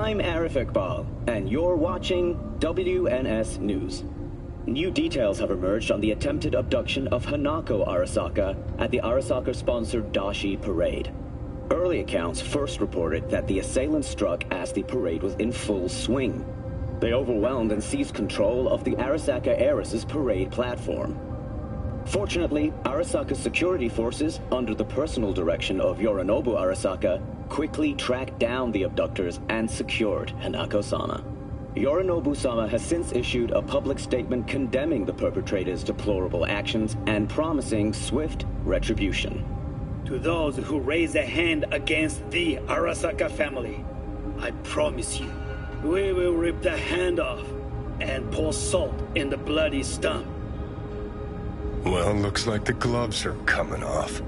I'm Arif Iqbal, and you're watching WNS News. New details have emerged on the attempted abduction of Hanako Arasaka at the Arasaka-sponsored Dashi Parade. Early accounts first reported that the assailants struck as the parade was in full swing. They overwhelmed and seized control of the Arasaka Heiress's parade platform. Fortunately, Arasaka's security forces, under the personal direction of Yorinobu Arasaka, quickly tracked down the abductors and secured Hanako-sama. Yorinobu-sama has since issued a public statement condemning the perpetrators' deplorable actions and promising swift retribution. To those who raise a hand against the Arasaka family, I promise you, we will rip the hand off and pour salt in the bloody stump. Well, looks like the gloves are coming off.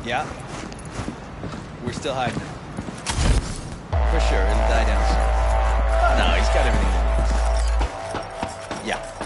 Yeah. We're still hiding. For sure, it'll die down soon. No, he's got everything he needs. Yeah.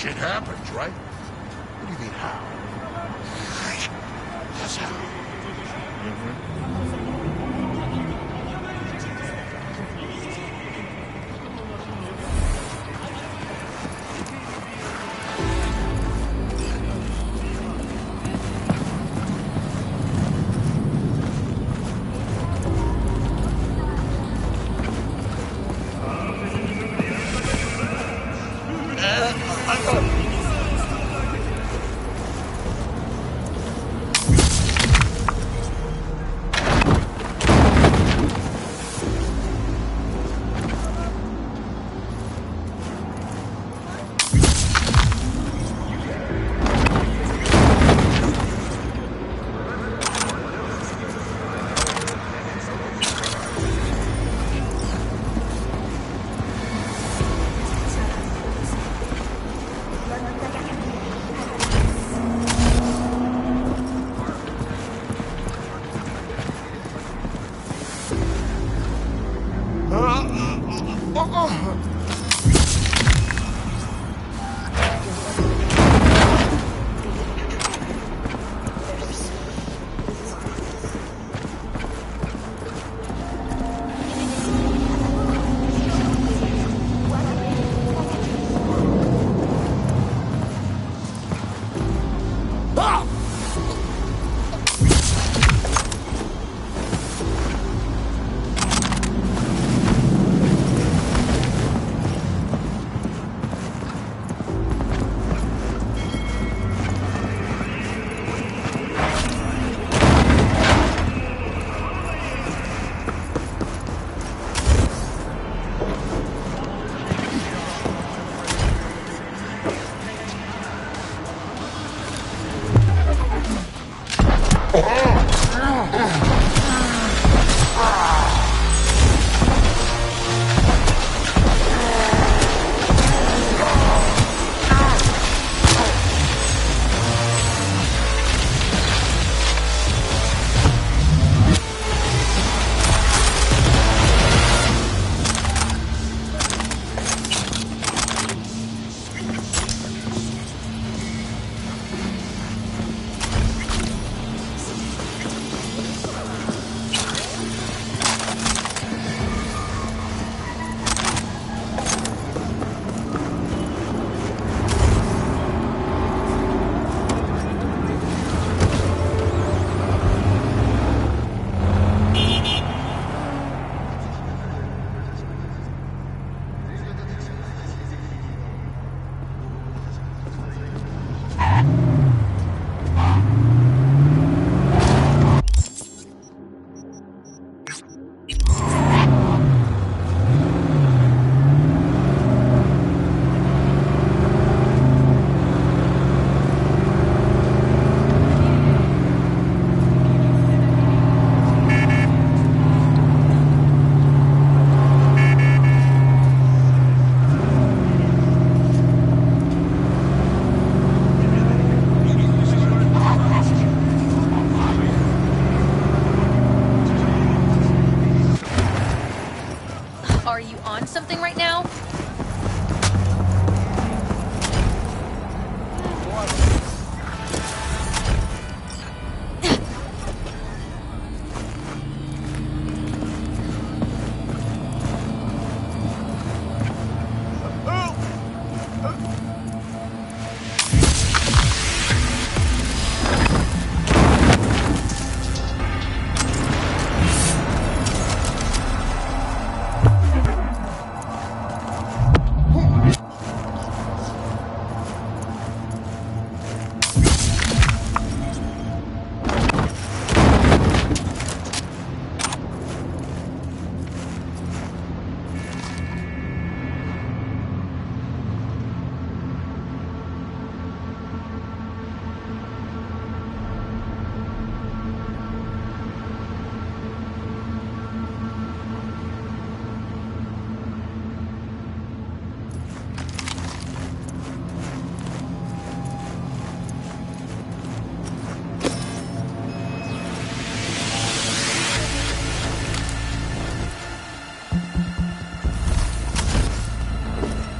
Shit happens, right? What do you mean, how? That's how.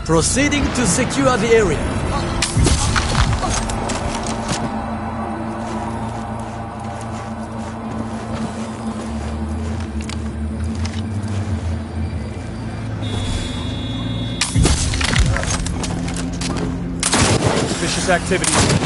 Proceeding to secure the area. Suspicious activity.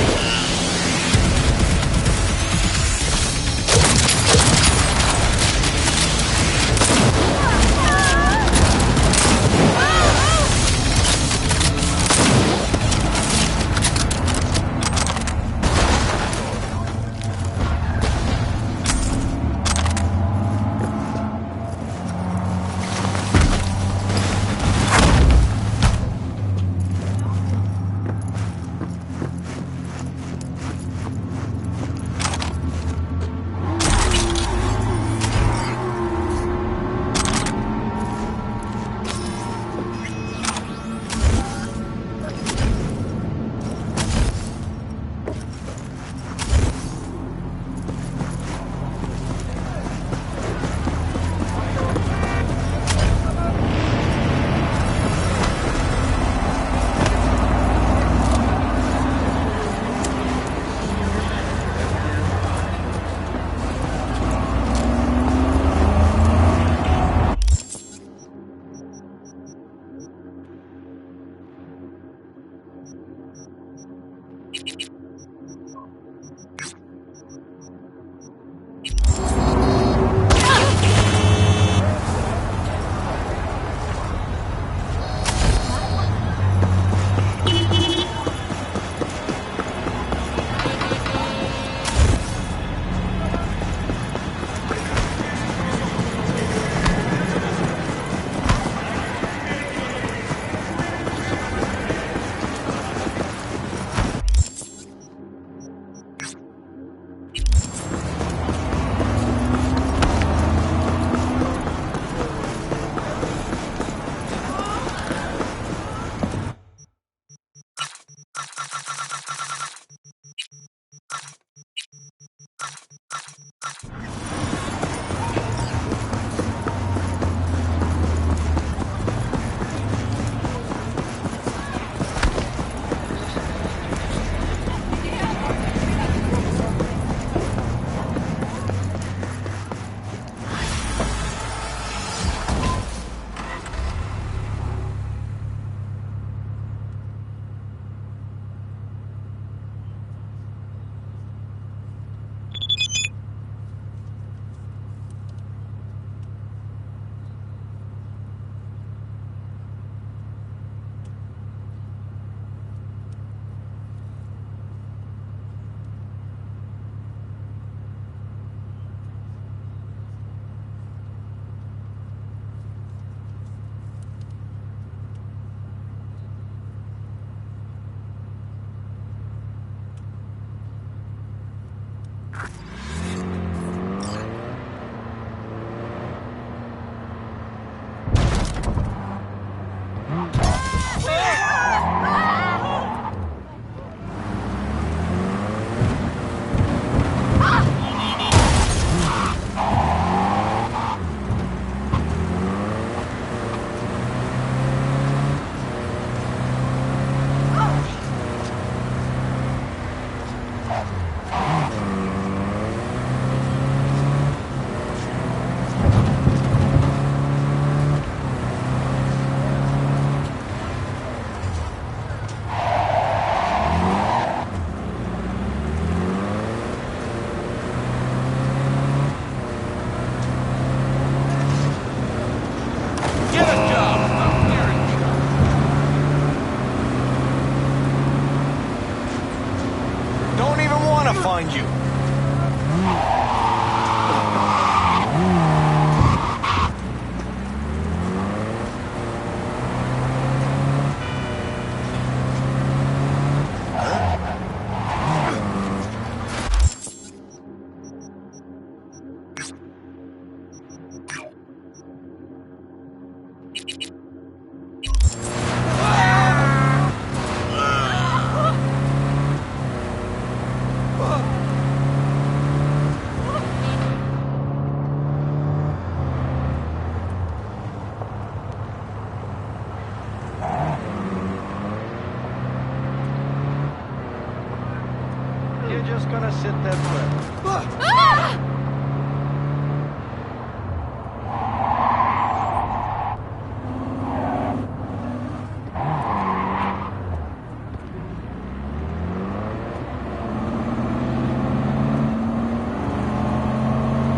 just gonna sit there forever.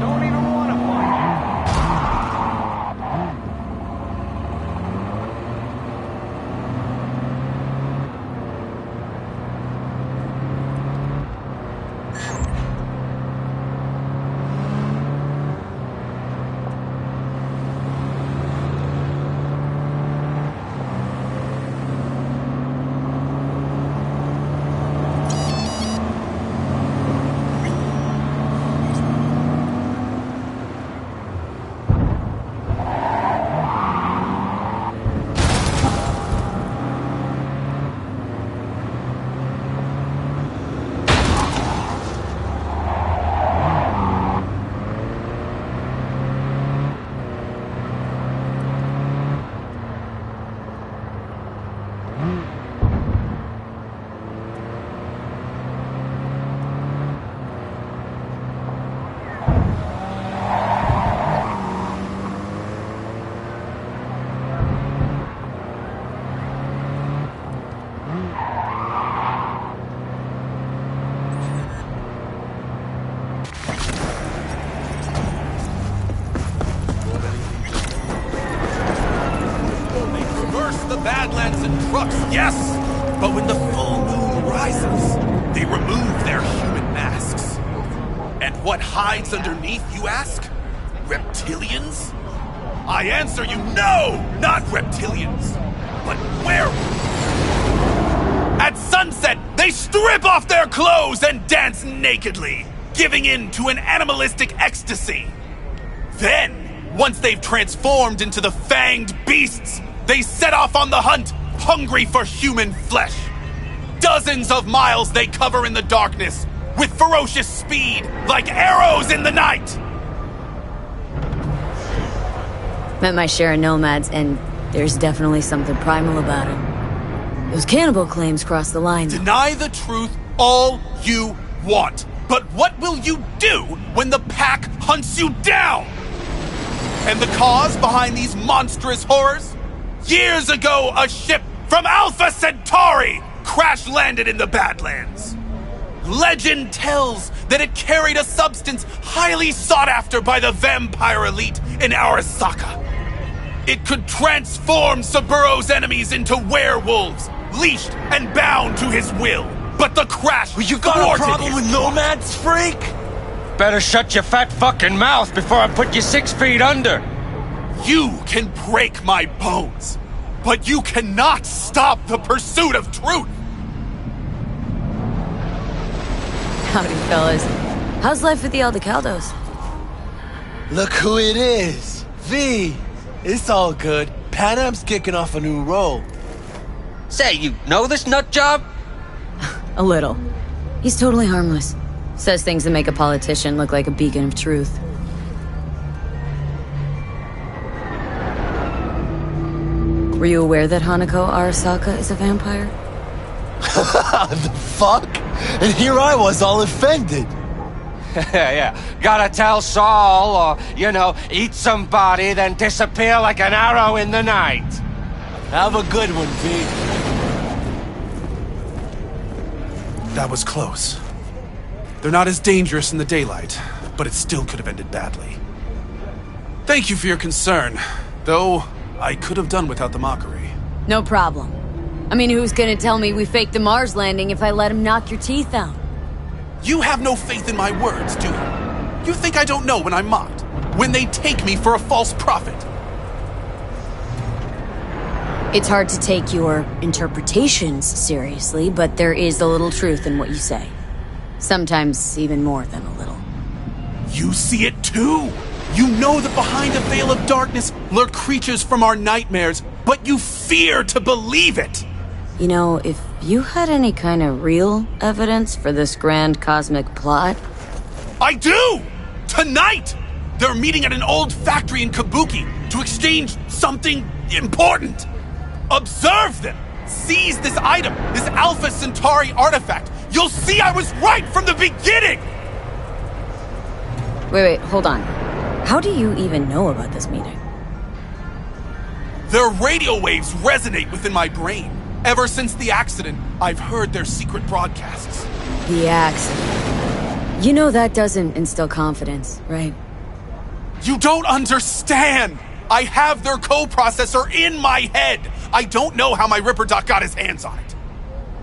Don't even want to fight. The Badlands and trucks, yes! But when the full moon rises, they remove their human masks. And what hides underneath, you ask? Reptilians? I answer you, no! Not reptilians, but werewolves! At sunset, they strip off their clothes and dance nakedly, giving in to an animalistic ecstasy. Then, once they've transformed into the fanged beasts, they set off on the hunt, hungry for human flesh. Dozens of miles they cover in the darkness, with ferocious speed, like arrows in the night. Met my share of nomads, and there's definitely something primal about them. Those cannibal claims cross the line. Deny the truth all you want, but what will you do when the pack hunts you down? And the cause behind these monstrous horrors? Years ago, a ship from Alpha Centauri crash-landed in the Badlands. Legend tells that it carried a substance highly sought after by the vampire elite in Arasaka. It could transform Saburo's enemies into werewolves, leashed and bound to his will. But the crash You got a thwarted problem his with nomads, freak? Better shut your fat fucking mouth before I put you 6 feet under. You can break my bones, but you cannot stop the pursuit of truth. Howdy, fellas. How's life with the Aldecaldos? Look who it is. V. It's all good. Panam's kicking off a new role. Say, you know this nut job? A little. He's totally harmless. Says things that make a politician look like a beacon of truth. Were you aware that Hanako Arasaka is a vampire? The fuck? And here I was all offended. Yeah. Gotta tell Saul, or, eat somebody, then disappear like an arrow in the night. Have a good one, V. That was close. They're not as dangerous in the daylight, but it still could have ended badly. Thank you for your concern, though I could have done without the mockery. No problem. I mean, who's gonna tell me we faked the Mars landing if I let him knock your teeth out? You have no faith in my words, do you? You think I don't know when I'm mocked? When they take me for a false prophet? It's hard to take your interpretations seriously, but there is a little truth in what you say. Sometimes even more than a little. You see it too! You know that behind a veil of darkness lurk creatures from our nightmares, but you fear to believe it! You know, if you had any kind of real evidence for this grand cosmic plot... I do! Tonight! They're meeting at an old factory in Kabuki to exchange something important! Observe them! Seize this item, this Alpha Centauri artifact, you'll see I was right from the beginning! Wait, hold on. How do you even know about this meeting? Their radio waves resonate within my brain. Ever since the accident, I've heard their secret broadcasts. The accident. You know that doesn't instill confidence, right? You don't understand! I have their co-processor in my head! I don't know how my Ripper Duck got his hands on it.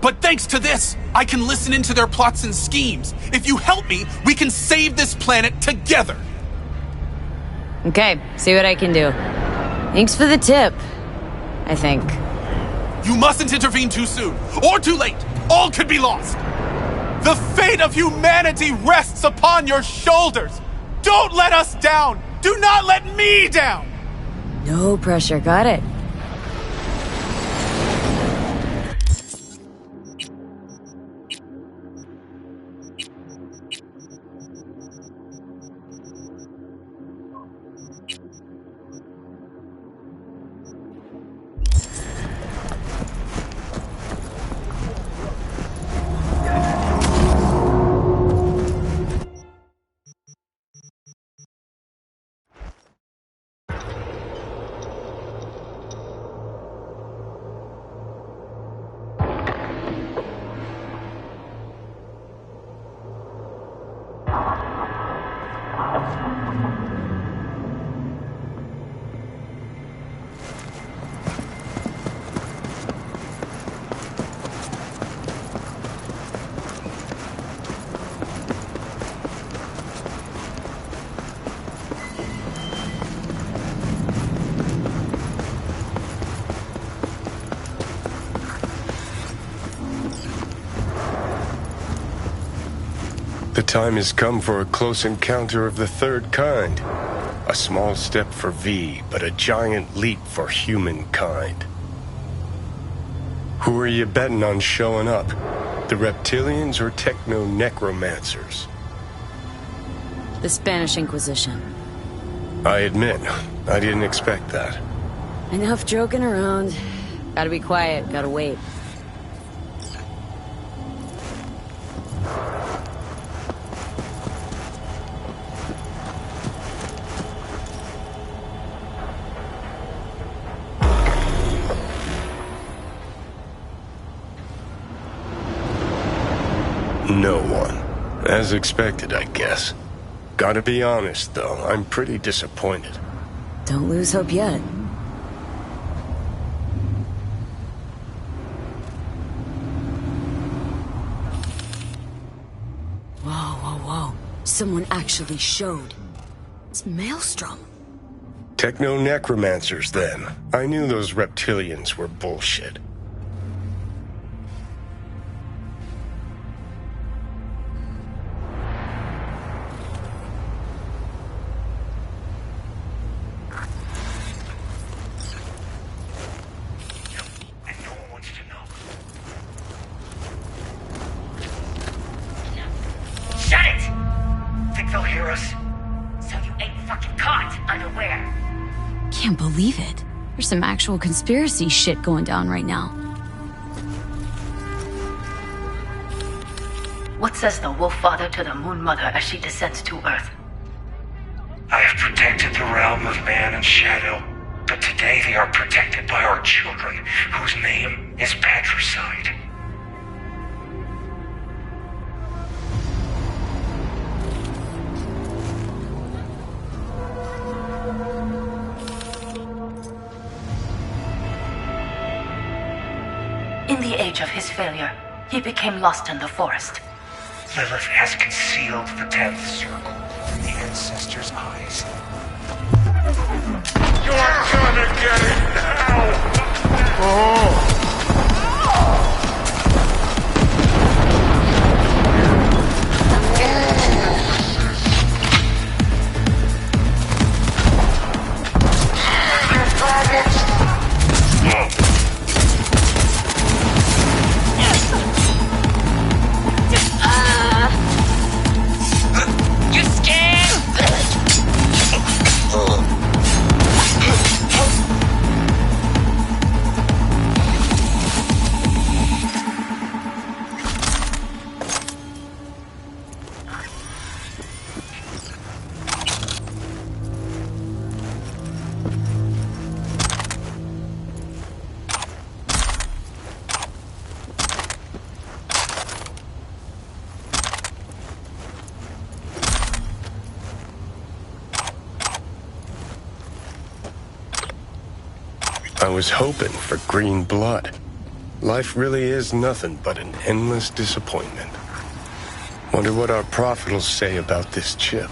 But thanks to this, I can listen into their plots and schemes. If you help me, we can save this planet together! Okay, see what I can do. Thanks for the tip, I think. You mustn't intervene too soon, or too late. All could be lost. The fate of humanity rests upon your shoulders. Don't let us down. Do not let me down. No pressure, got it. The time has come for a close encounter of the third kind. A small step for V, but a giant leap for humankind. Who are you betting on showing up? The reptilians or techno-necromancers? The Spanish Inquisition. I admit, I didn't expect that. Enough joking around. Gotta be quiet, gotta wait. No one. As expected, I guess. Gotta be honest, though, I'm pretty disappointed. Don't lose hope yet. Whoa. Someone actually showed. It's Maelstrom. Techno-necromancers, then. I knew those reptilians were bullshit. Shut it! Think they'll hear us? So you ain't fucking caught unaware. Can't believe it. There's some actual conspiracy shit going down right now. What says the Wolf Father to the Moon Mother as she descends to Earth? I have protected the realm of man and shadow, but today they are protected by our children, whose name is patricide. In the age of his failure, he became lost in the forest. Lilith has concealed the 10th circle from the ancestors' eyes. You're gonna get it now! Oh! You scared? I was hoping for green blood. Life really is nothing but an endless disappointment. Wonder what our prophet will say about this chip.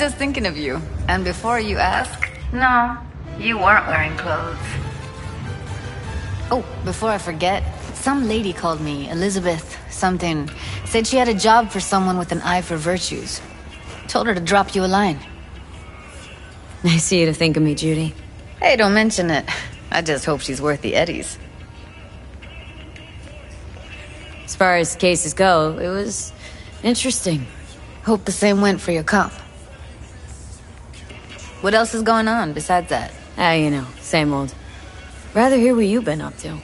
just thinking of you. And before you ask... No, you weren't wearing clothes. Oh, before I forget, some lady called me, Elizabeth something. Said she had a job for someone with an eye for virtues. Told her to drop you a line. Nice of you to think of me, Judy. Hey, don't mention it. I just hope she's worth the eddies. As far as cases go, it was interesting. Hope the same went for your cop. What else is going on besides that? Ah, you know, same old. Rather hear what you've been up to.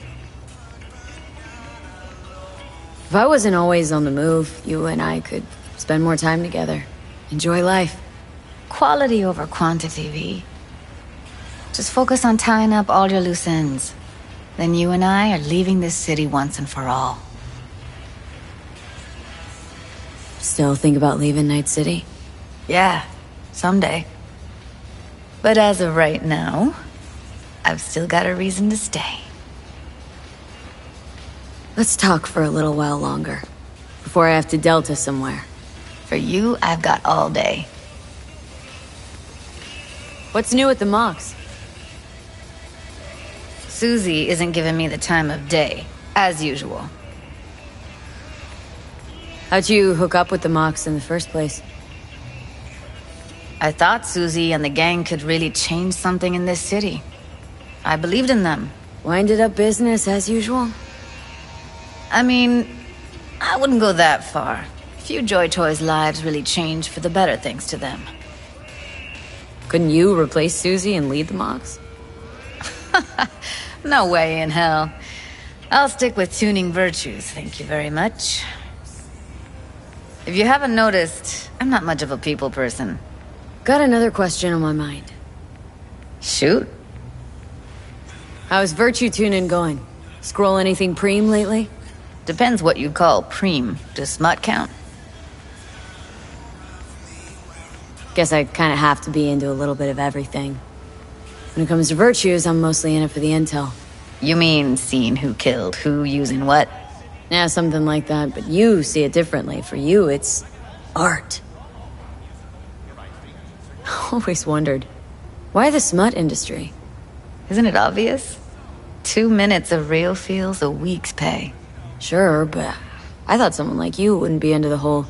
If I wasn't always on the move, you and I could spend more time together. Enjoy life. Quality over quantity, V. Just focus on tying up all your loose ends. Then you and I are leaving this city once and for all. Still think about leaving Night City? Yeah, someday. But as of right now, I've still got a reason to stay. Let's talk for a little while longer, before I have to Delta somewhere. For you, I've got all day. What's new at the Mox? Susie isn't giving me the time of day, as usual. How'd you hook up with the Mox in the first place? I thought Susie and the gang could really change something in this city. I believed in them. Winded up business as usual? I mean, I wouldn't go that far. Few Joy Toys' lives really changed for the better thanks to them. Couldn't you replace Susie and lead the Mox? No way in hell. I'll stick with tuning virtues, thank you very much. If you haven't noticed, I'm not much of a people person. Got another question on my mind. Shoot. How's virtue tuning going? Scroll anything preem lately? Depends what you call preem. Does smut count? Guess I kind of have to be into a little bit of everything. When it comes to virtues, I'm mostly in it for the intel. You mean seeing who killed who using what? Yeah, something like that, but you see it differently. For you, it's art. Always wondered, why the smut industry? Isn't it obvious? 2 minutes of real feels a week's pay. Sure, but I thought someone like you wouldn't be into the whole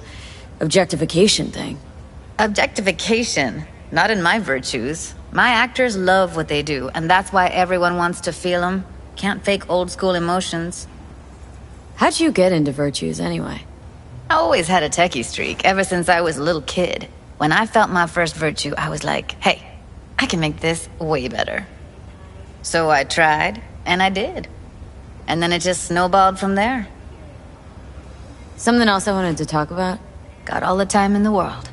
objectification thing. Objectification? Not in my virtues. My actors love what they do, and that's why everyone wants to feel them. Can't fake old school emotions. How'd you get into virtues anyway? I always had a techie streak, ever since I was a little kid. When I felt my first virtue, I was like, hey, I can make this way better. So I tried, and I did. And then it just snowballed from there. Something else I wanted to talk about? Got all the time in the world.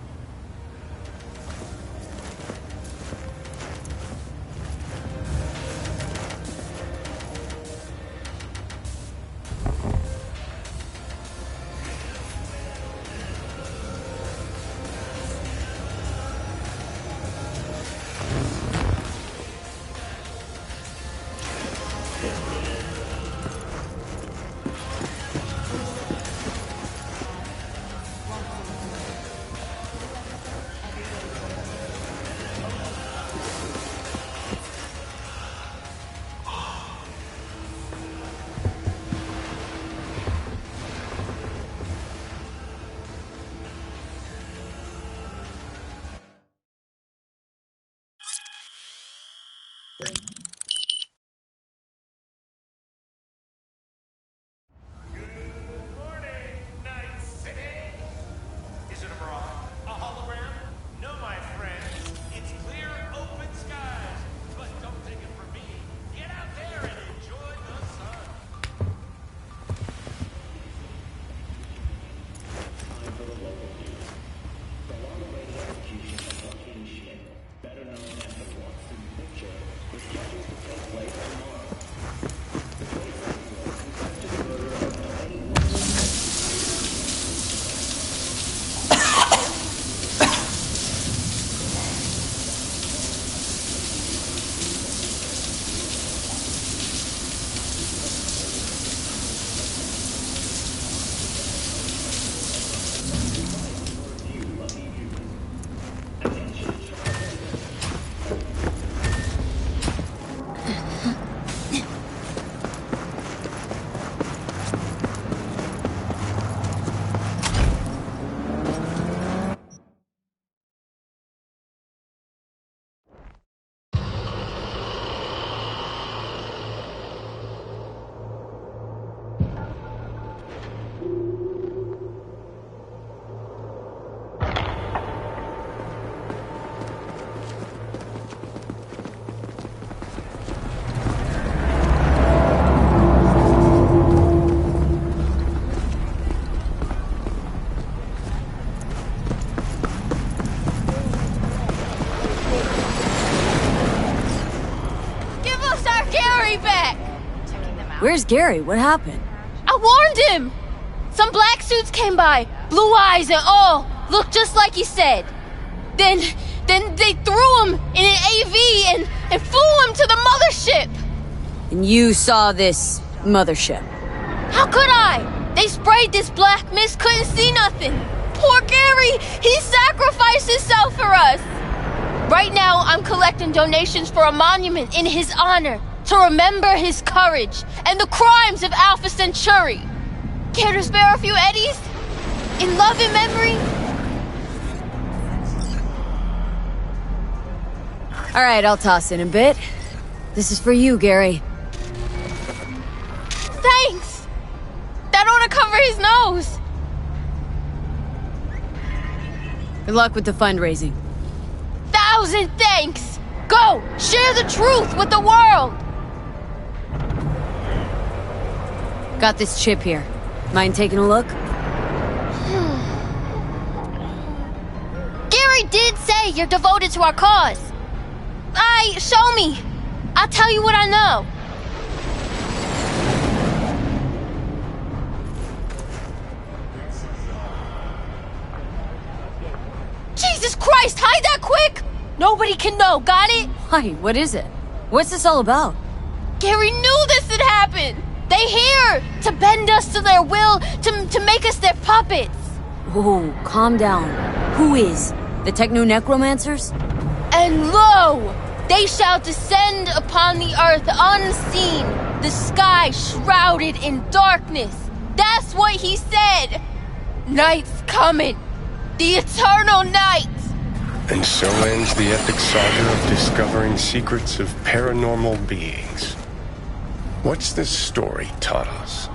Where's Gary? What happened? I warned him! Some black suits came by, blue eyes and all, looked just like he said. Then they threw him in an AV and flew him to the mothership! And you saw this mothership? How could I? They sprayed this black mist, couldn't see nothing. Poor Gary, he sacrificed himself for us. Right now, I'm collecting donations for a monument in his honor to remember his courage and the crimes of Alpha Centauri. Care to spare a few eddies? In love and memory? All right, I'll toss in a bit. This is for you, Gary. Thanks! That ought to cover his nose. Good luck with the fundraising. 1,000 thanks! Go! Share the truth with the world! Got this chip here. Mind taking a look? Gary did say you're devoted to our cause. Show me. I'll tell you what I know. Jesus Christ, hide that quick! Nobody can know, got it? Why, what is it? What's this all about? Gary knew this had happened! They here to bend us to their will, to make us their puppets! Whoa, calm down. Who is? The Techno-Necromancers? And lo! They shall descend upon the earth unseen, the sky shrouded in darkness. That's what he said! Night's coming! The eternal night! And so ends the epic saga of discovering secrets of paranormal beings. What's this story taught us?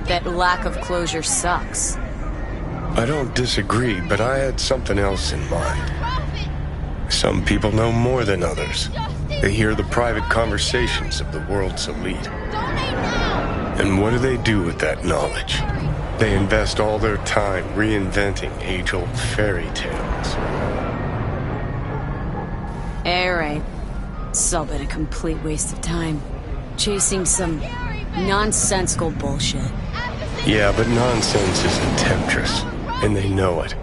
That lack of closure sucks. I don't disagree, but I had something else in mind. Some people know more than others. They hear the private conversations of the world's elite. And what do they do with that knowledge? They invest all their time reinventing age-old fairy tales. Alright. It's all been a complete waste of time. Chasing some nonsensical bullshit. Yeah, but nonsense is a temptress, and they know it.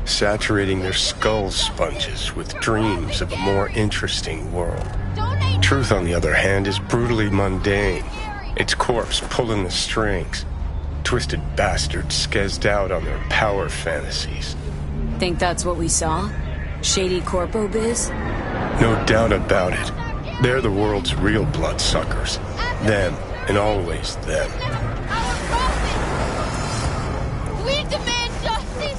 Saturating their skull sponges with dreams of a more interesting world. Truth, on the other hand, is brutally mundane. Its corpse pulling the strings. Twisted bastards skezzed out on their power fantasies. Think that's what we saw? Shady corpo biz? No doubt about it. They're the world's real bloodsuckers. Them, and always them. We demand justice!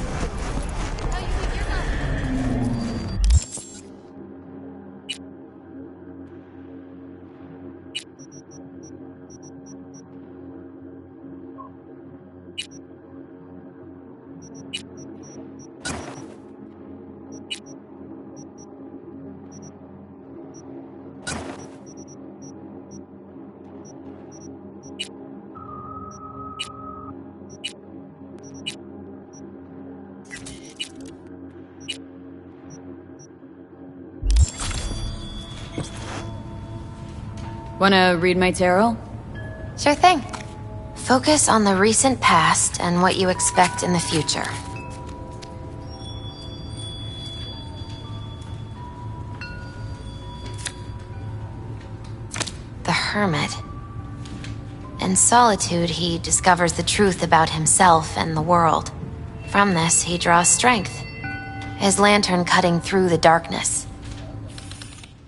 Wanna read my tarot? Sure thing. Focus on the recent past and what you expect in the future. The Hermit. In solitude, he discovers the truth about himself and the world. From this, he draws strength. His lantern cutting through the darkness.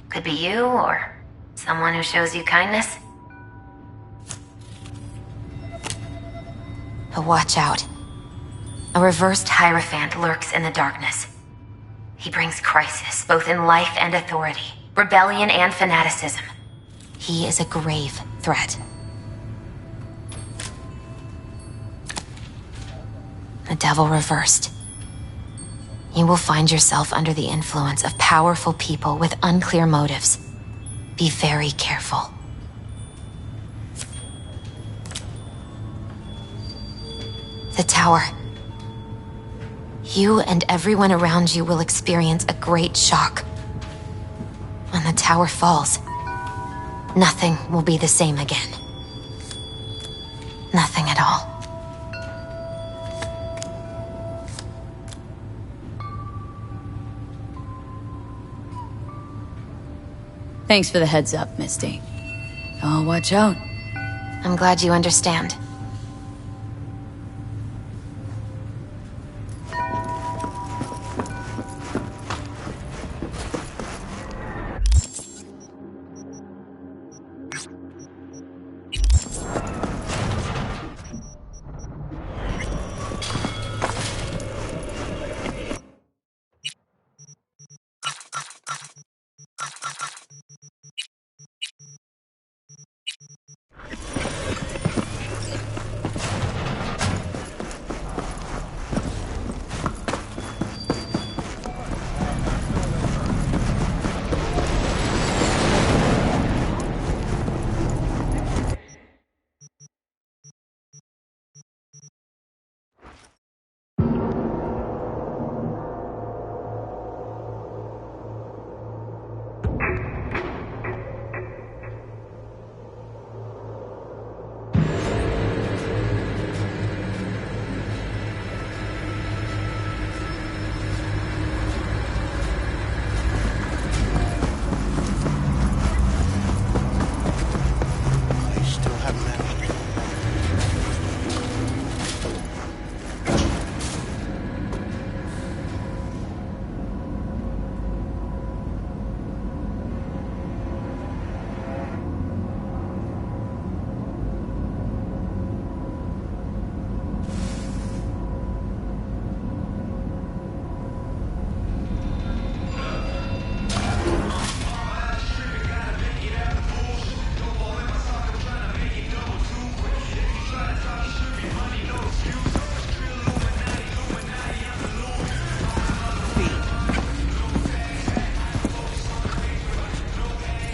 Could be you, or someone who shows you kindness. But watch out. A reversed Hierophant lurks in the darkness. He brings crisis, both in life and authority, rebellion and fanaticism. He is a grave threat. The Devil reversed. You will find yourself under the influence of powerful people with unclear motives. Be very careful. The Tower. You and everyone around you will experience a great shock. When the tower falls, nothing will be the same again. Nothing at all. Thanks for the heads up, Misty. Oh, watch out. I'm glad you understand.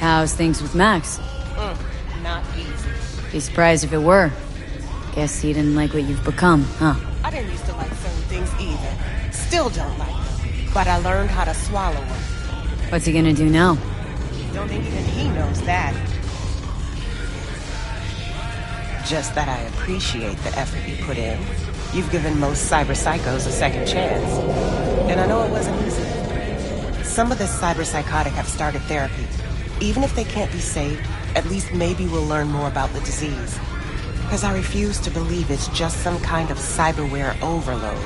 How's things with Max? Not easy. Be surprised if it were. Guess he didn't like what you've become, huh? I didn't used to like certain things either. Still don't like them. But I learned how to swallow them. What's he gonna do now? Don't think even he knows that. Just that I appreciate the effort you put in. You've given most cyber psychos a second chance. And I know it wasn't easy. Some of the cyber psychotic have started therapy. Even if they can't be saved, at least maybe we'll learn more about the disease. Because I refuse to believe it's just some kind of cyberware overload.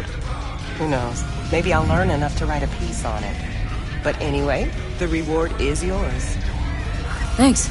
Who knows? Maybe I'll learn enough to write a piece on it. But anyway, the reward is yours. Thanks.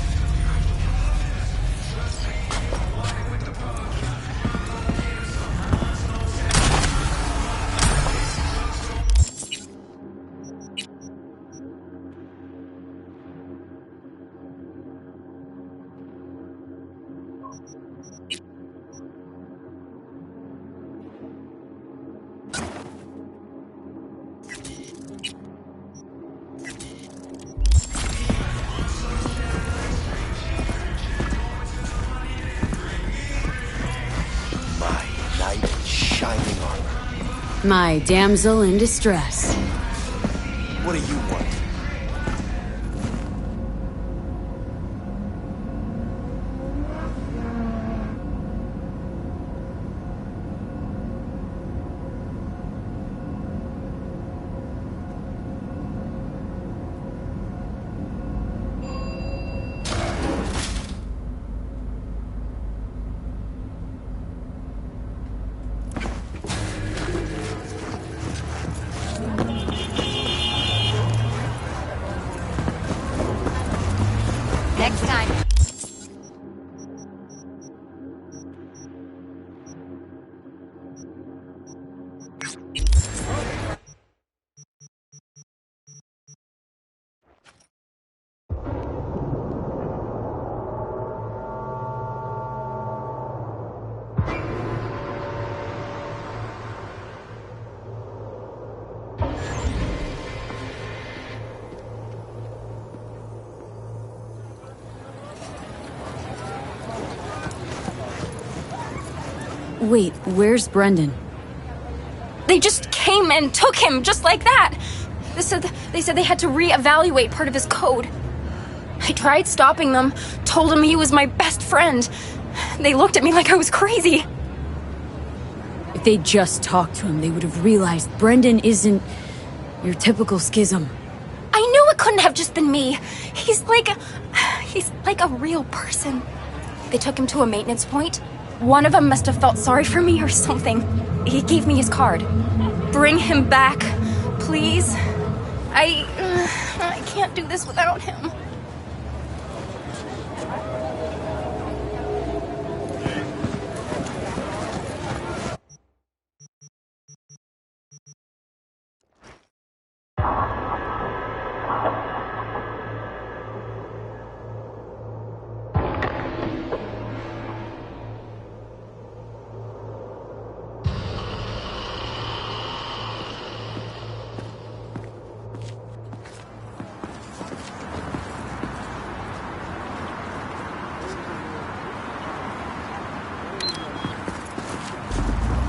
My damsel in distress. What do you want? Next time. Wait, where's Brendan? They just came and took him, just like that. They said they had to reevaluate part of his code. I tried stopping them, told him he was my best friend. They looked at me like I was crazy. If they'd just talked to him, they would have realized Brendan isn't your typical schism. I knew it couldn't have just been me. He's like a real person. They took him to a maintenance point. One of them must have felt sorry for me or something. He gave me his card. Bring him back, please. I can't do this without him.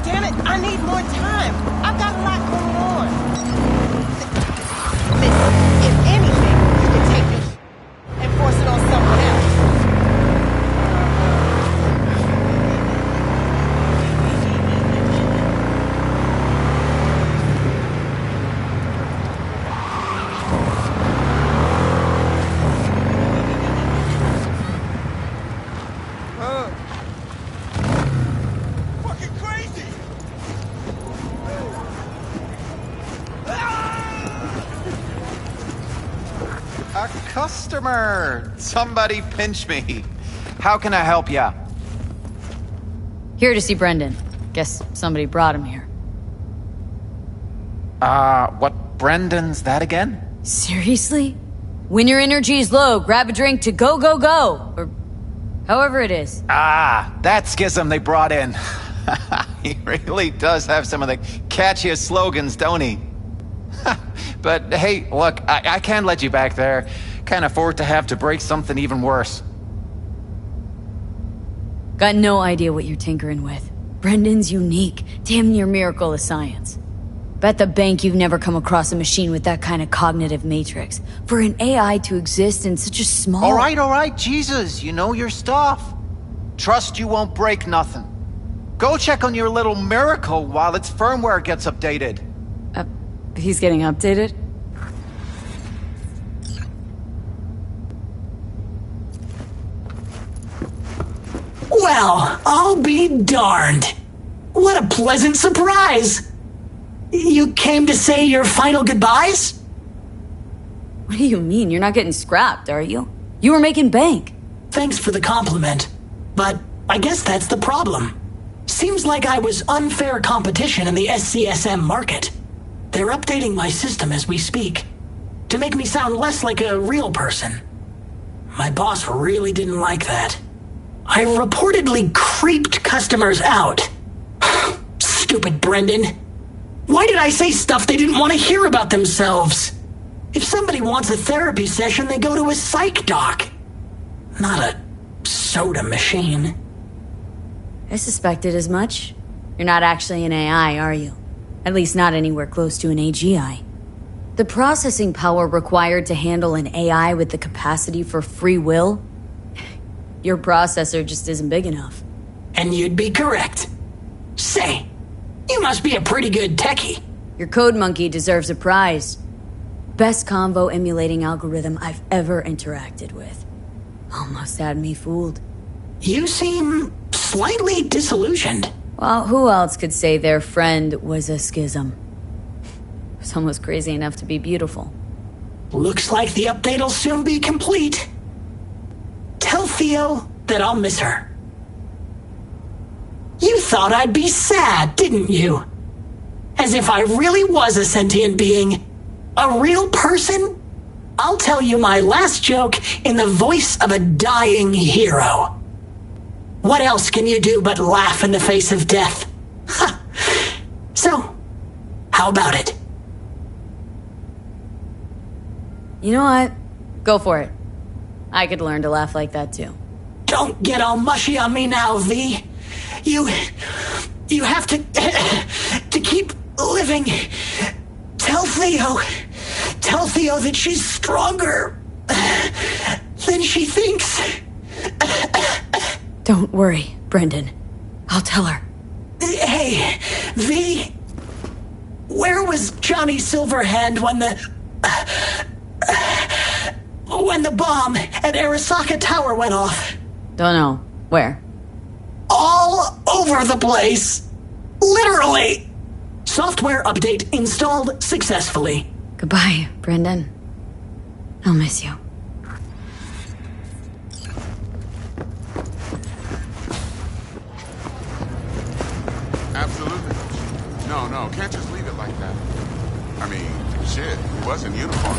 Damn it, I need more time. I've got a lot going on. Listen, if anything, you can take this and force it on someone else. A customer! Somebody pinch me. How can I help ya? Here to see Brendan. Guess somebody brought him here. What Brendan's that again? Seriously? When your energy is low, grab a drink to go, go, go! Or however it is. That schism they brought in. He really does have some of the catchiest slogans, don't he? But hey, look, I can't let you back there. Can't afford to have to break something even worse. Got no idea what you're tinkering with. Brendan's unique, damn near miracle of science. Bet the bank you've never come across a machine with that kind of cognitive matrix. For an AI to exist in such a small... All right, Jesus, you know your stuff. Trust you won't break nothing. Go check on your little miracle while its firmware gets updated. He's getting updated? Well, I'll be darned. What a pleasant surprise. You came to say your final goodbyes? What do you mean? You're not getting scrapped, are you? You were making bank. Thanks for the compliment. But I guess that's the problem. Seems like I was unfair competition in the SCSM market. They're updating my system as we speak, to make me sound less like a real person. My boss really didn't like that. I reportedly creeped customers out. Stupid Brendan. Why did I say stuff they didn't want to hear about themselves? If somebody wants a therapy session, they go to a psych doc. Not a soda machine. I suspected as much. You're not actually an AI, are you? At least not anywhere close to an AGI. The processing power required to handle an AI with the capacity for free will? Your processor just isn't big enough. And you'd be correct. Say, you must be a pretty good techie. Your code monkey deserves a prize. Best convo emulating algorithm I've ever interacted with. Almost had me fooled. You seem slightly disillusioned. Well, who else could say their friend was a schism? It's almost crazy enough to be beautiful. Looks like the update'll soon be complete. Tell Theo that I'll miss her. You thought I'd be sad, didn't you? As if I really was a sentient being. A real person? I'll tell you my last joke in the voice of a dying hero. What else can you do but laugh in the face of death? Ha! So, how about it? You know what? Go for it. I could learn to laugh like that too. Don't get all mushy on me now, V. You have to keep living. Tell Theo that she's stronger Then she thinks... Don't worry, Brendan. I'll tell her. Hey, V... Where was Johnny Silverhand when the bomb at Arasaka Tower went off? Don't know. Where? All over the place. Literally. Software update installed successfully. Goodbye, Brendan. I'll miss you. Absolutely. No, can't just leave it like that. I mean, shit, he was in uniform.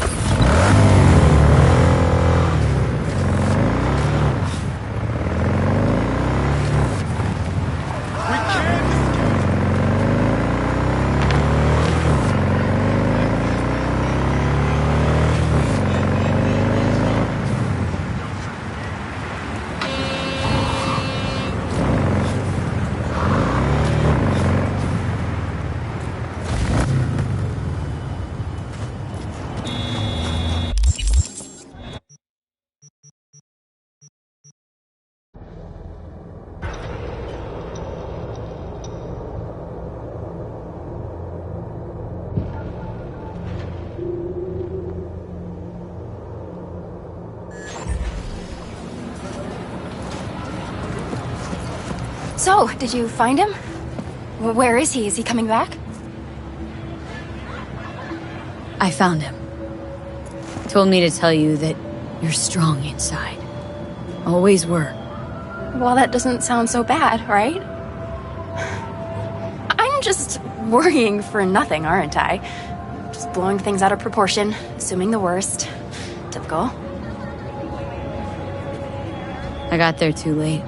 So, did you find him? Where is he? Is he coming back? I found him. Told me to tell you that you're strong inside. Always were. Well, that doesn't sound so bad, right? I'm just worrying for nothing, aren't I? Just blowing things out of proportion, assuming the worst. Typical. I got there too late.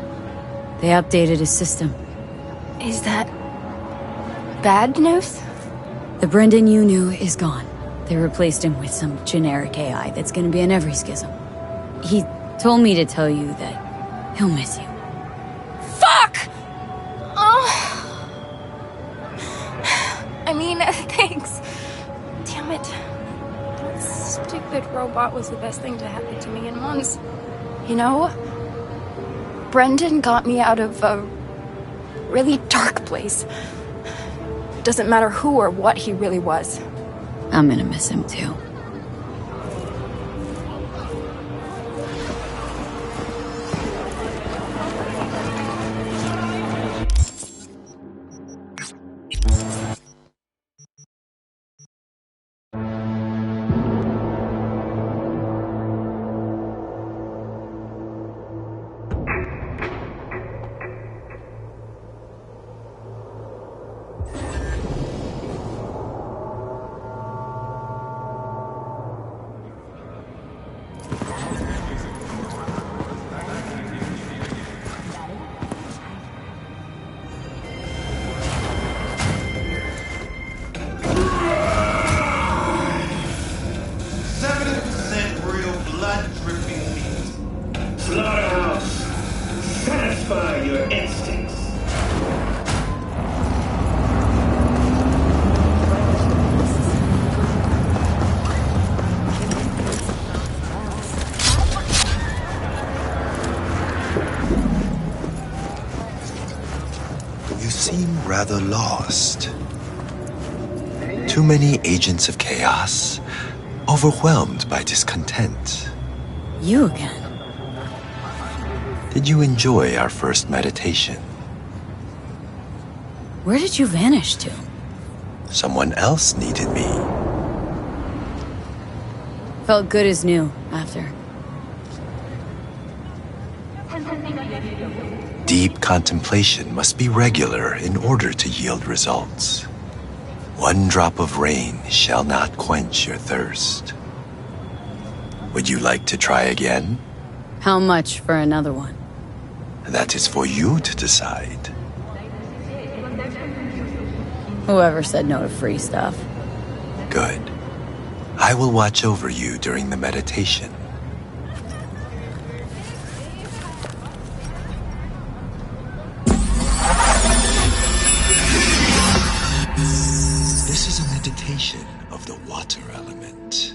They updated his system. Is that bad news? The Brendan you knew is gone. They replaced him with some generic AI that's gonna be in every schism. He told me to tell you that he'll miss you. Fuck! Oh. I mean, thanks. Damn it. That stupid robot was the best thing to happen to me in months. You know, Brendan got me out of a really dark place. Doesn't matter who or what he really was. I'm gonna miss him too. Rather lost. Too many agents of chaos, overwhelmed by discontent. You again? Did you enjoy our first meditation? Where did you vanish to? Someone else needed me. Felt good as new after. Deep contemplation must be regular in order to yield results. One drop of rain shall not quench your thirst. Would you like to try again? How much for another one? That is for you to decide. Whoever said no to free stuff. Good. I will watch over you during the meditation. This is a meditation of the water element.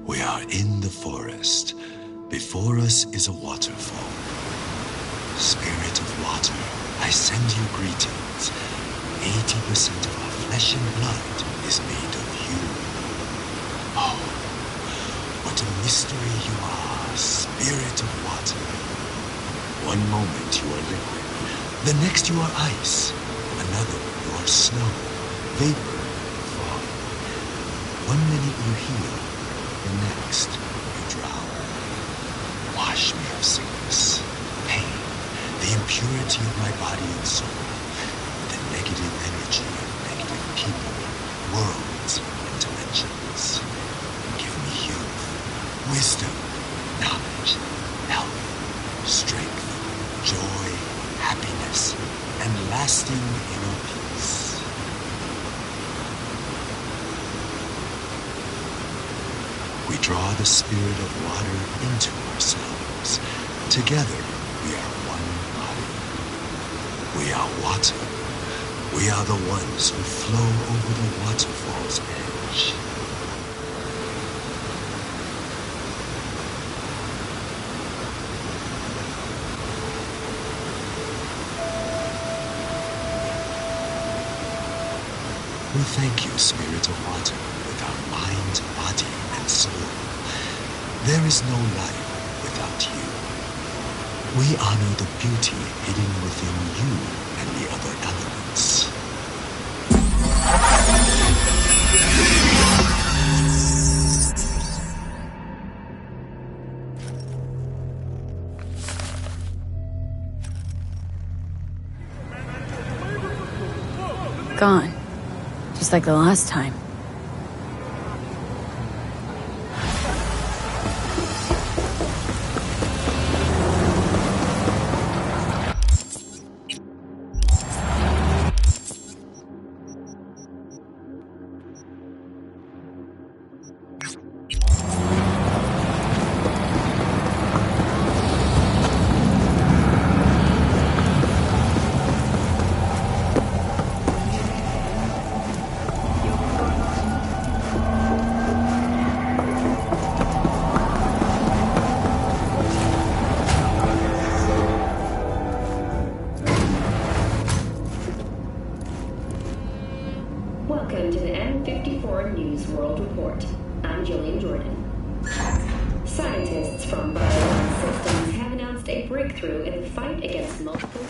We are in the forest, Before us is a waterfall. Spirit of water, I send you greetings. 80% of our flesh and blood is made of you. Oh, what a mystery you are, Spirit of water. One moment you are liquid, the next you are ice, another you are snow, vapor, fog. One minute you heal, the next you drown. Wash me of sickness, pain, the impurity of my body and soul, the negative energy of negative people, worlds, and dimensions. Give me youth, wisdom, knowledge, health, strength, joy, happiness, and lasting inner peace. We draw the spirit of water into ourselves. Together, we are one body. We are water. We are the ones who flow over the waterfall's edge. We thank you, Spirit of Water, with our mind, body, and soul. There is no life without you. We honor the beauty hidden within you and the other elements. Gone. Just like the last time. Welcome to the M54 News World Report. I'm Jillian Jordan. Scientists from Biolab Systems have announced a breakthrough in the fight against multiple...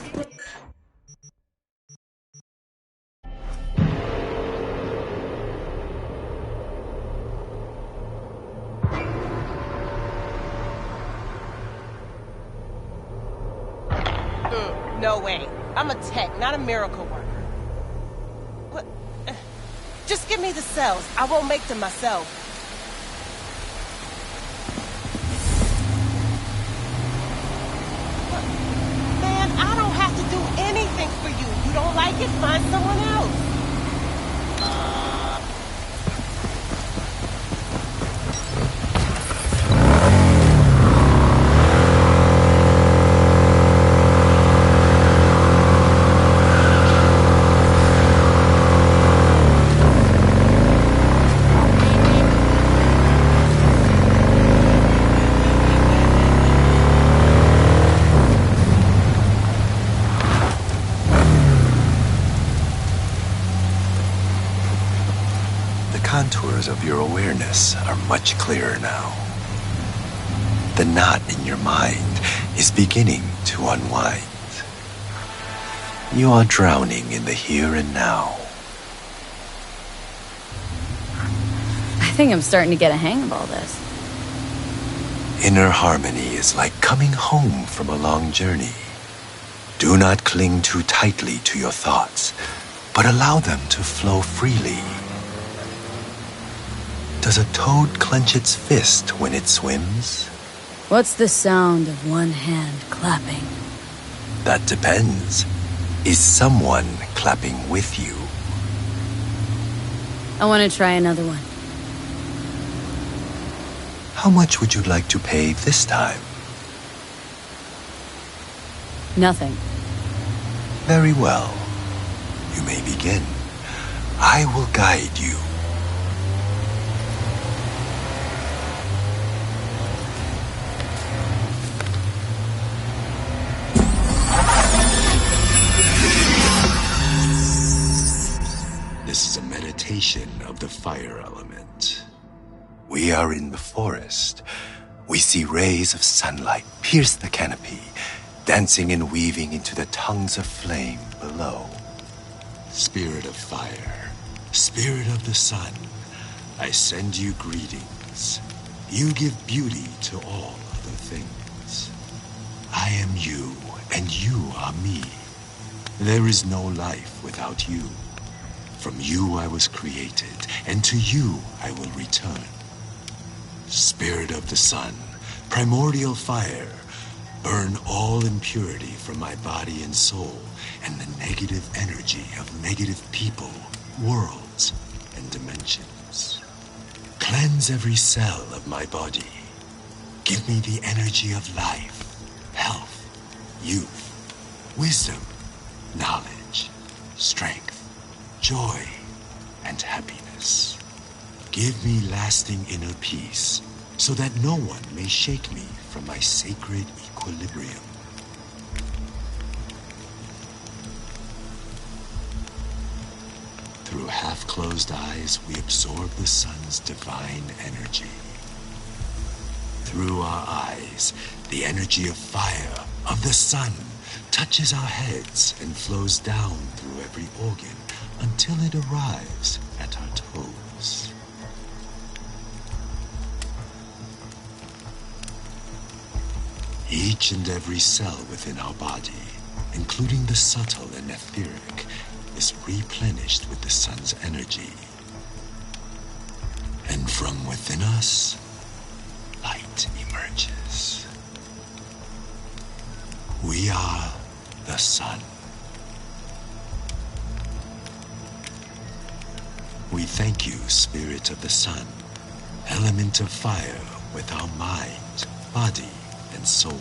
No way. I'm a tech, not a miracle worker. What? Just give me the cells. I won't make them myself. Man, I don't have to do anything for you. You don't like it? Find someone else. Contours of your awareness are much clearer now. The knot in your mind is beginning to unwind. You are drowning in the here and now. I think I'm starting to get a hang of all this. Inner harmony is like coming home from a long journey. Do not cling too tightly to your thoughts, but allow them to flow freely. Does a toad clench its fist when it swims? What's the sound of one hand clapping? That depends. Is someone clapping with you? I want to try another one. How much would you like to pay this time? Nothing. Very well. You may begin. I will guide you. This is a meditation of the fire element. We are in the forest. We see rays of sunlight pierce the canopy, dancing and weaving into the tongues of flame below. Spirit of fire, spirit of the sun, I send you greetings. You give beauty to all other things. I am you, and you are me. There is no life without you. From you I was created, and to you I will return. Spirit of the sun, primordial fire, burn all impurity from my body and soul, and the negative energy of negative people, worlds, and dimensions. Cleanse every cell of my body. Give me the energy of life, health, youth, wisdom, knowledge, strength, joy, and happiness. Give me lasting inner peace, so that no one may shake me from my sacred equilibrium. Through half-closed eyes, we absorb the sun's divine energy. Through our eyes, the energy of fire, of the sun, touches our heads and flows down through every organ until it arrives at our toes. Each and every cell within our body, including the subtle and etheric, is replenished with the sun's energy. And from within us, light emerges. We are the sun. We thank you, Spirit of the Sun, element of fire with our mind, body, and soul.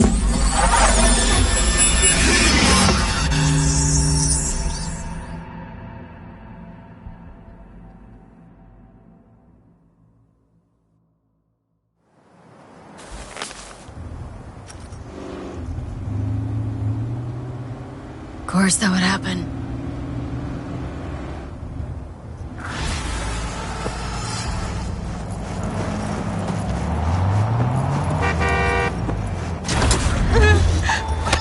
Of course that would happen.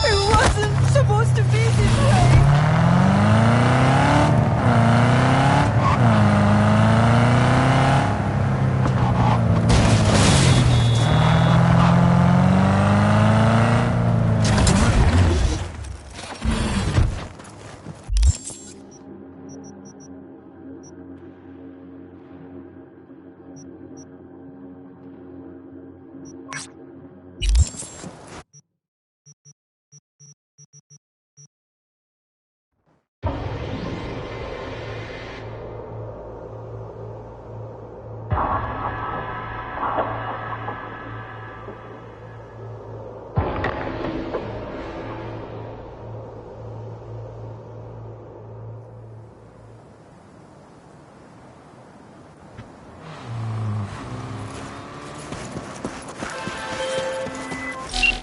It wasn't supposed to be this way.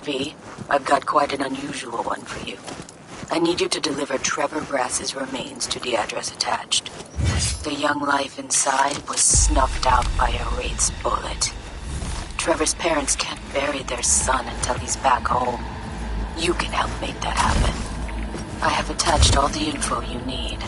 V, I've got quite an unusual one for you. I need you to deliver Trevor Brass's remains to the address attached. The young life inside was snuffed out by a Wraith's bullet. Trevor's parents can't bury their son until he's back home. You can help make that happen. I have attached all the info you need.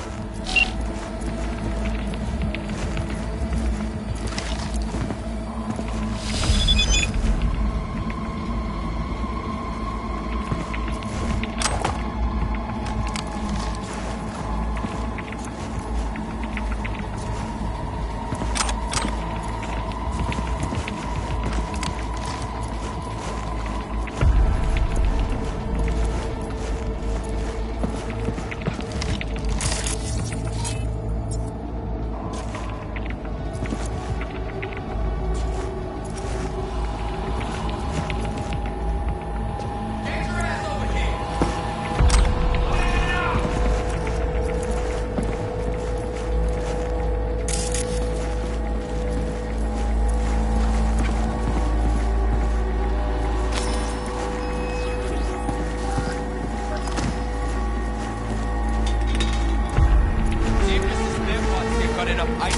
a pipe.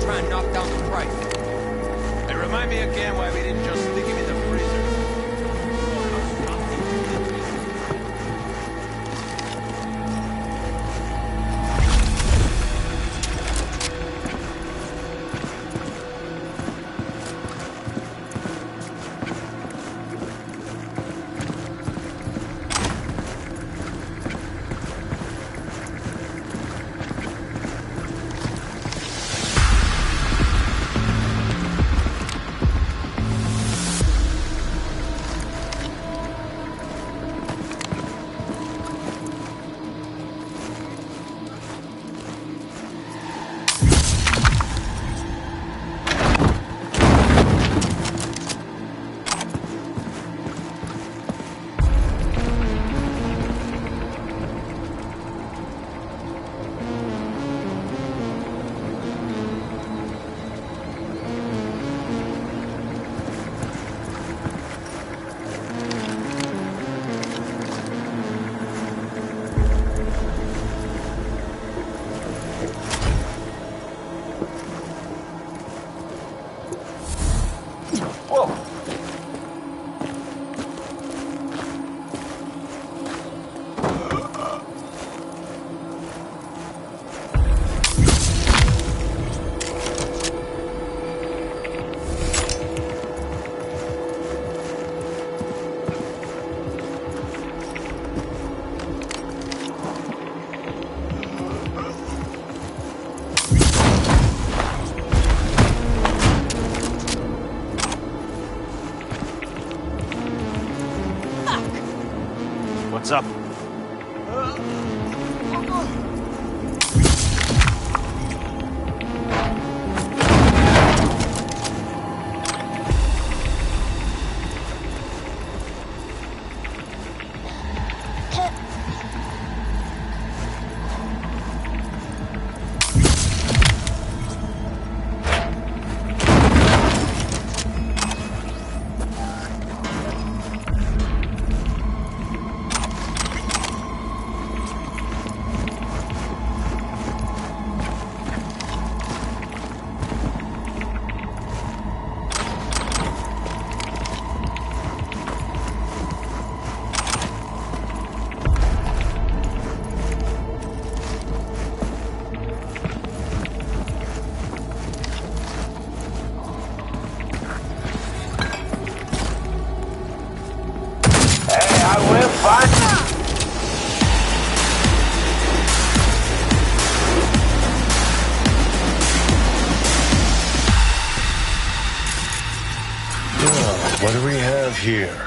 Try and knock down the price. Hey, remind me again why we didn't just stick him in the freezer. What's up? What do we have here?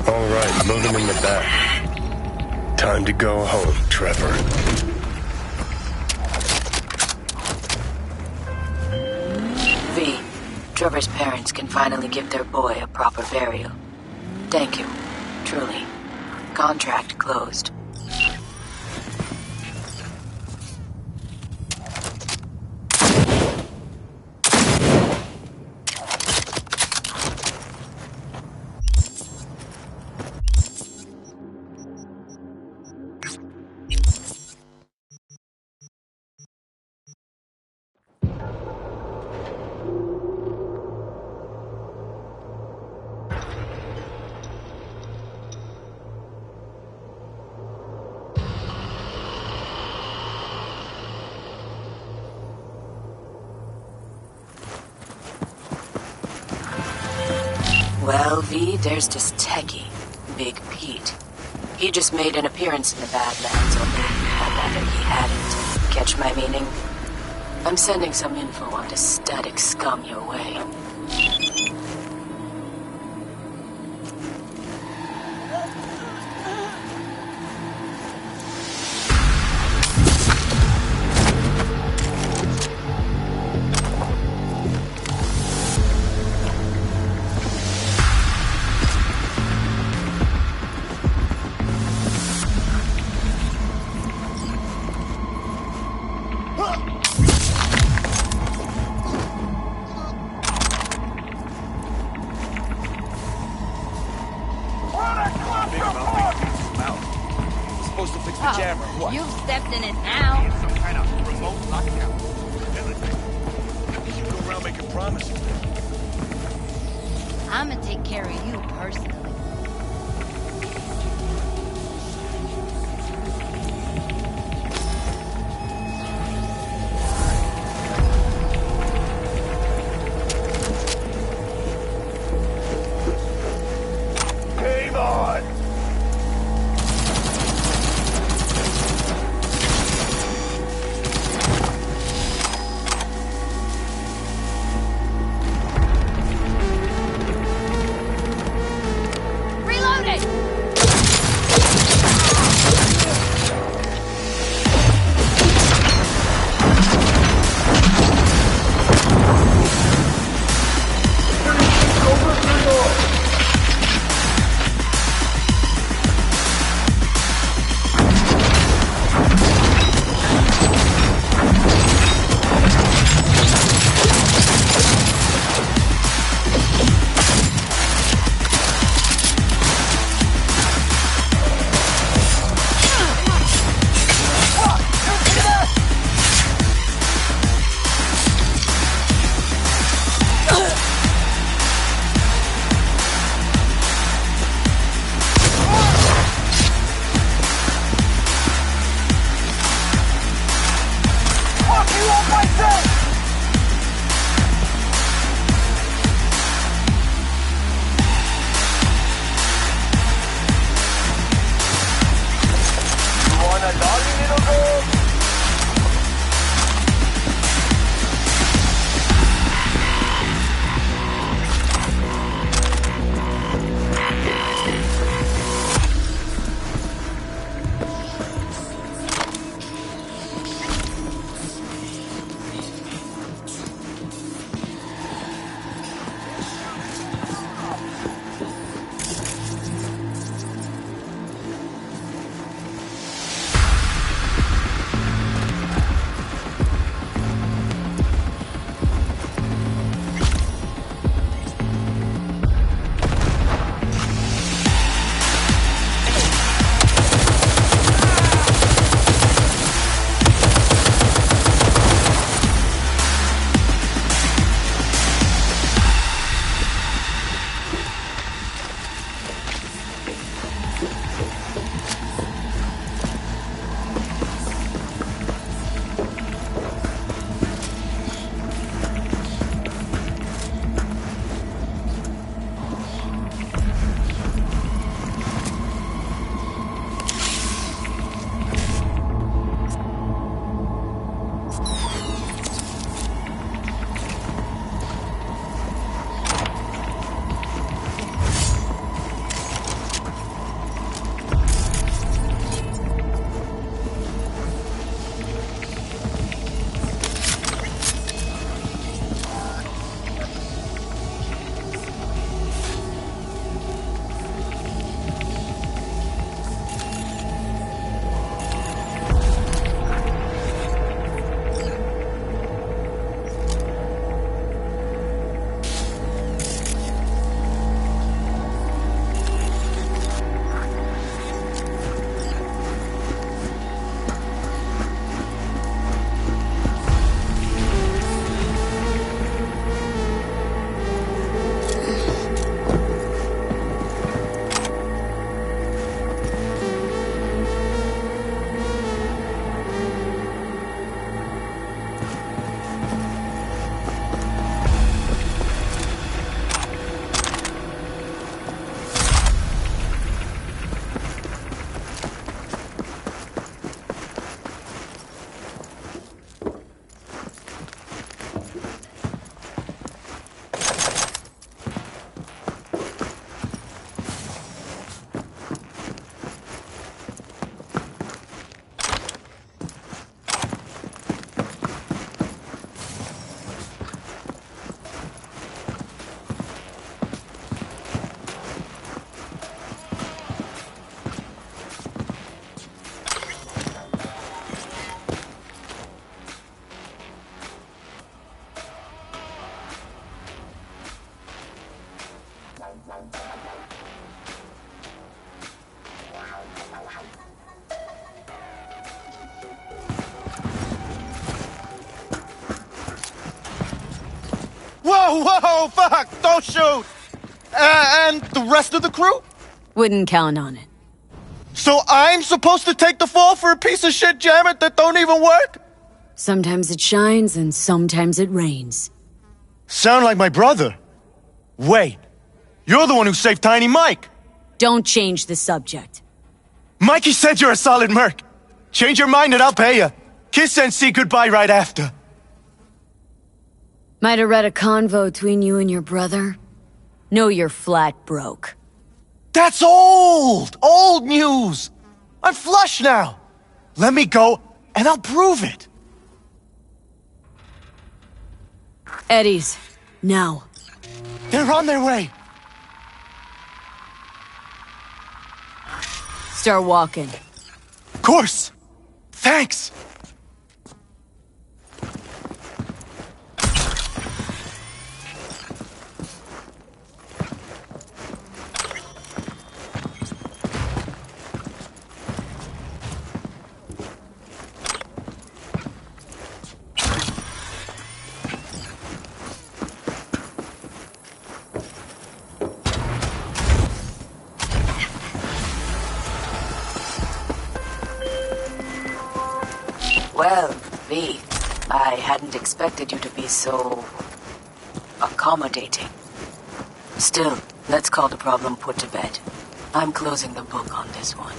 All right, load him in the back. Time to go home, Trevor. V, Trevor's parents can finally give their boy a proper burial. Thank you, truly. Contract closed. Well, V, there's this techie, Big Pete. He just made an appearance in the Badlands, only I'd rather he hadn't. Catch my meaning? I'm sending some info on this static scum your way. You've stepped in it now. Some kind of remote lockdown. You go around making promises. I'm gonna take care of you personally. Game on! Whoa, fuck! Don't shoot! And the rest of the crew? Wouldn't count on it. So I'm supposed to take the fall for a piece of shit jammer that don't even work? Sometimes it shines and sometimes it rains. Sound like my brother. Wait, you're the one who saved Tiny Mike. Don't change the subject. Mikey said you're a solid merc. Change your mind and I'll pay you. Kiss and see goodbye right after. Might have read a convo between you and your brother. Know you're flat broke. That's old! Old news! I'm flush now. Let me go and I'll prove it. Eddie's. Now. They're on their way. Start walking. Of course. Thanks. Well, V, I hadn't expected you to be so accommodating. Still, let's call the problem put to bed. I'm closing the book on this one.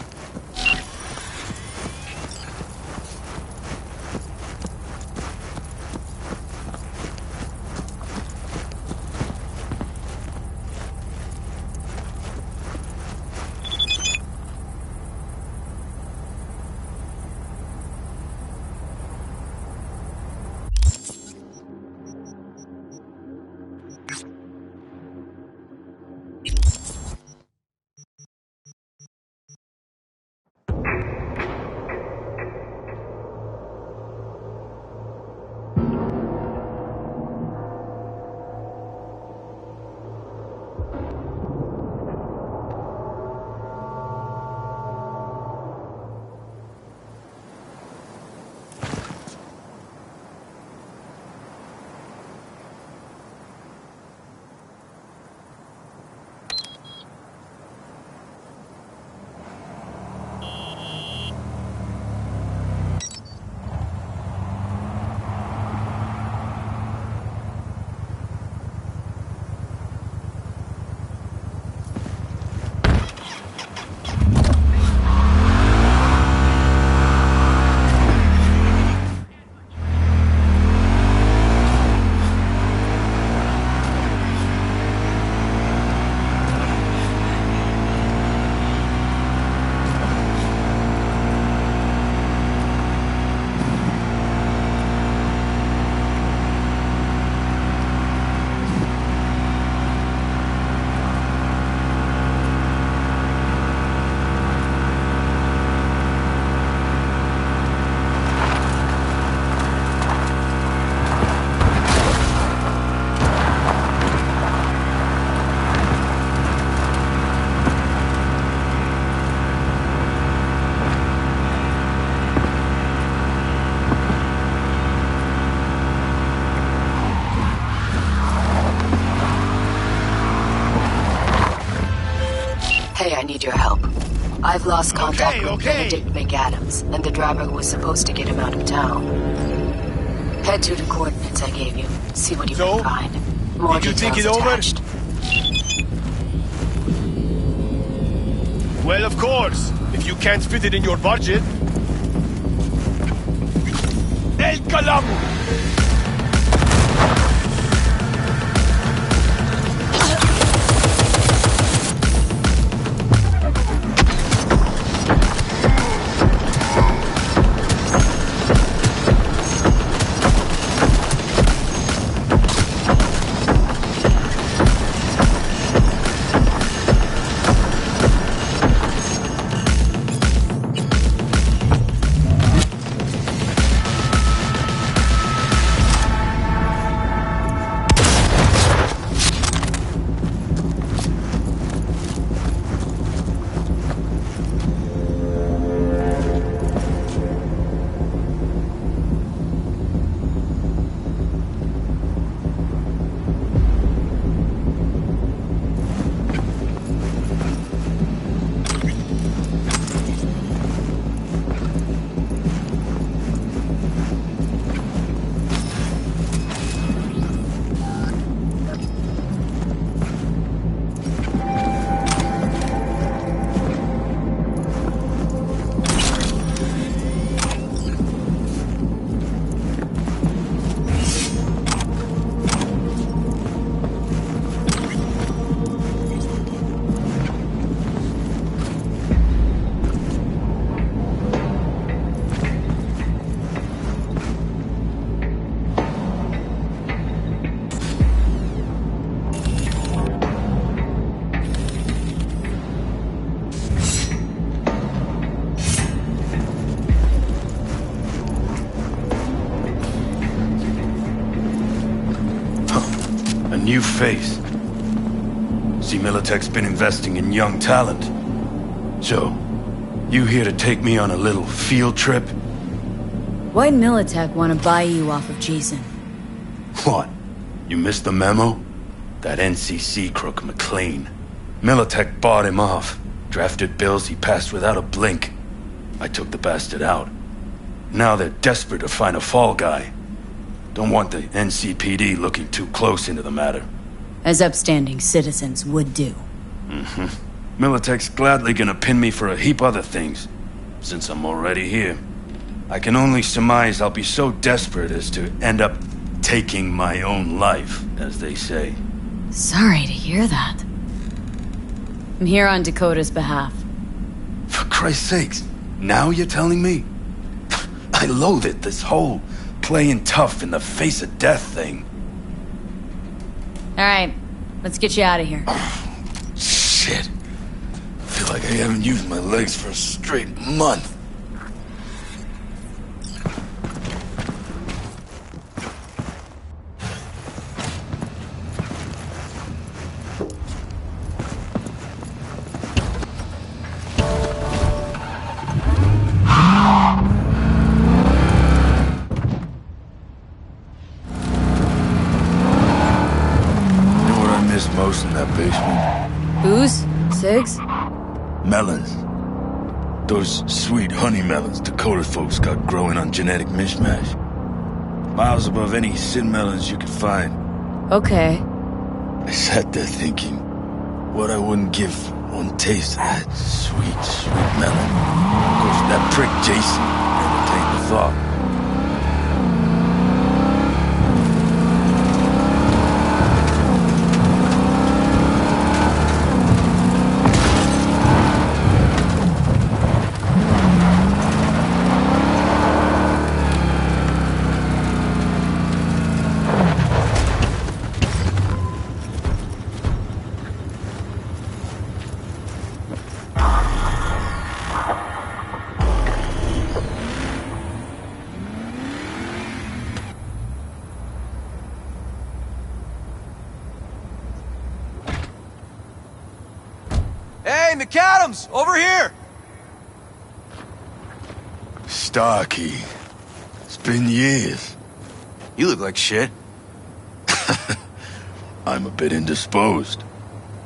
Hey, I need your help. I've lost contact with Benedict McAdams and the driver who was supposed to get him out of town. Head to the coordinates I gave you. See what you can find. More did you think it attached. Well, of course. If you can't fit it in your budget. El Calamo! new face. See, Militech's been investing in young talent. So, you here to take me on a little field trip? Why'd Militech want to buy you off of Jason? What? You missed the memo? That NCC crook McLean. Militech bought him off. Drafted bills he passed without a blink. I took the bastard out. Now they're desperate to find a fall guy. Don't want the NCPD looking too close into the matter. As upstanding citizens would do. Mm-hmm. Militech's gladly gonna pin me for a heap other things, since I'm already here. I can only surmise I'll be so desperate as to end up taking my own life, as they say. Sorry to hear that. I'm here on Dakota's behalf. For Christ's sakes, now you're telling me? I loathe it, this whole playing tough in the face of death thing. Alright, let's get you out of here. Shit. I feel like I haven't used my legs for a straight month. Most in that basement. Booze? Cigs? Melons. Those sweet honey melons Dakota folks got growing on genetic mishmash. Miles above any sin melons you could find. Okay. I sat there thinking what I wouldn't give one taste of that sweet, sweet melon. Of course, that prick Jason entertained the thought. Hey, McAdams! Over here! Starkey. It's been years. You look like shit. I'm a bit indisposed.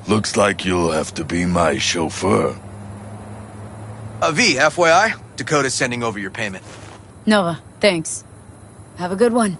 Looks like you'll have to be my chauffeur. V, FYI, Dakota's sending over your payment. Nova, thanks. Have a good one.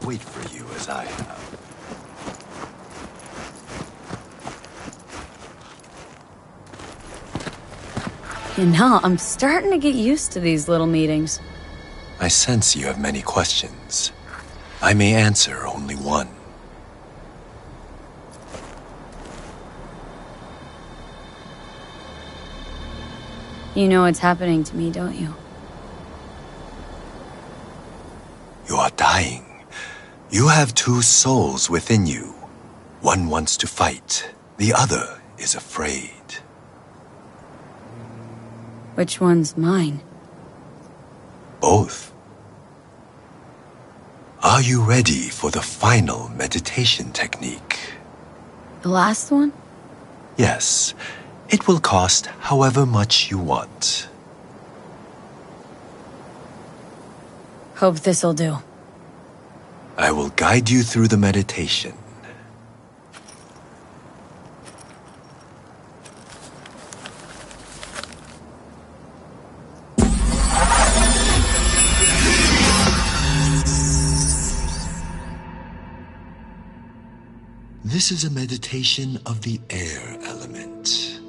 wait for you as I have. You know, I'm starting to get used to these little meetings. I sense you have many questions. I may answer only one. You know what's happening to me, don't you? You are dying. You have two souls within you. One wants to fight. The other is afraid. Which one's mine? Both. Are you ready for the final meditation technique? The last one? Yes. It will cost however much you want. Hope this'll do. I will guide you through the meditation. This is a meditation of the air element.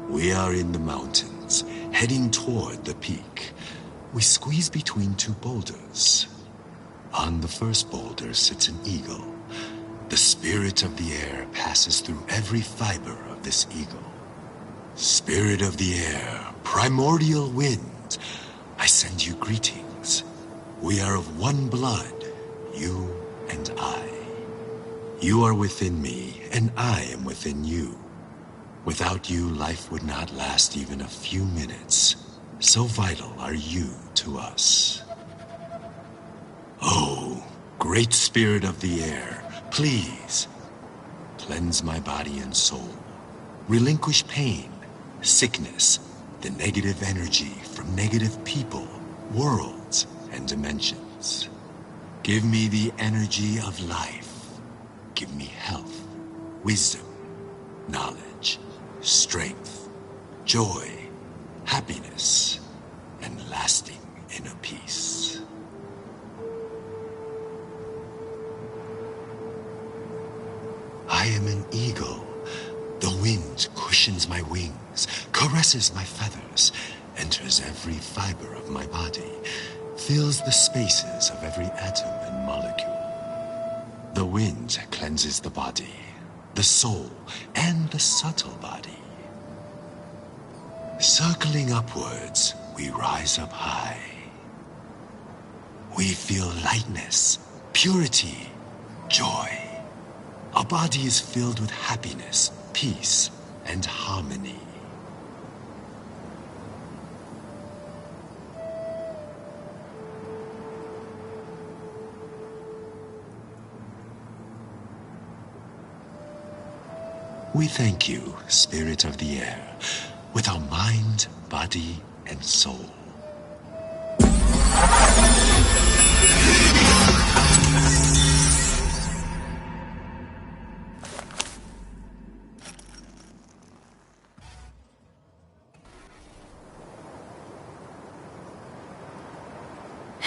We are in the mountains, heading toward the peak. We squeeze between two boulders. On the first boulder sits an eagle. The spirit of the air passes through every fiber of this eagle. Spirit of the air, primordial wind, I send you greetings. We are of one blood, you and I. You are within me, and I am within you. Without you, life would not last even a few minutes. So vital are you to us. Oh, great spirit of the air, please, cleanse my body and soul. Relinquish pain, sickness, the negative energy from negative people, worlds, and dimensions. Give me the energy of life. Give me health, wisdom, knowledge, strength, joy, happiness, and lasting inner peace. I am an eagle. The wind cushions my wings, caresses my feathers, enters every fiber of my body, fills the spaces of every atom and molecule. The wind cleanses the body, the soul, and the subtle body. Circling upwards, we rise up high. We feel lightness, purity, joy. Our body is filled with happiness, peace, and harmony. We thank you, Spirit of the Air, with our mind, body, and soul.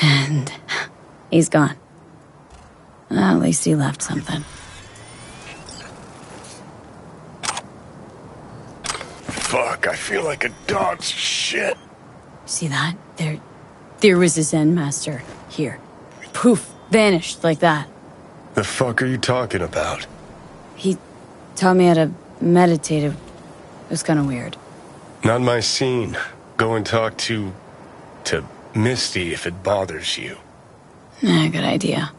And he's gone. Well, at least he left something. Fuck, I feel like a dog's shit. See that? There was a Zen master here. Poof, vanished like that. The fuck are you talking about? He taught me how to meditate. It was kind of weird. Not my scene. Go and talk to Misty if it bothers you. Good idea.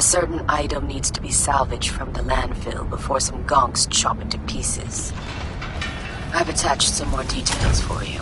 A certain item needs to be salvaged from the landfill before some gonks chop it to pieces. I've attached some more details for you.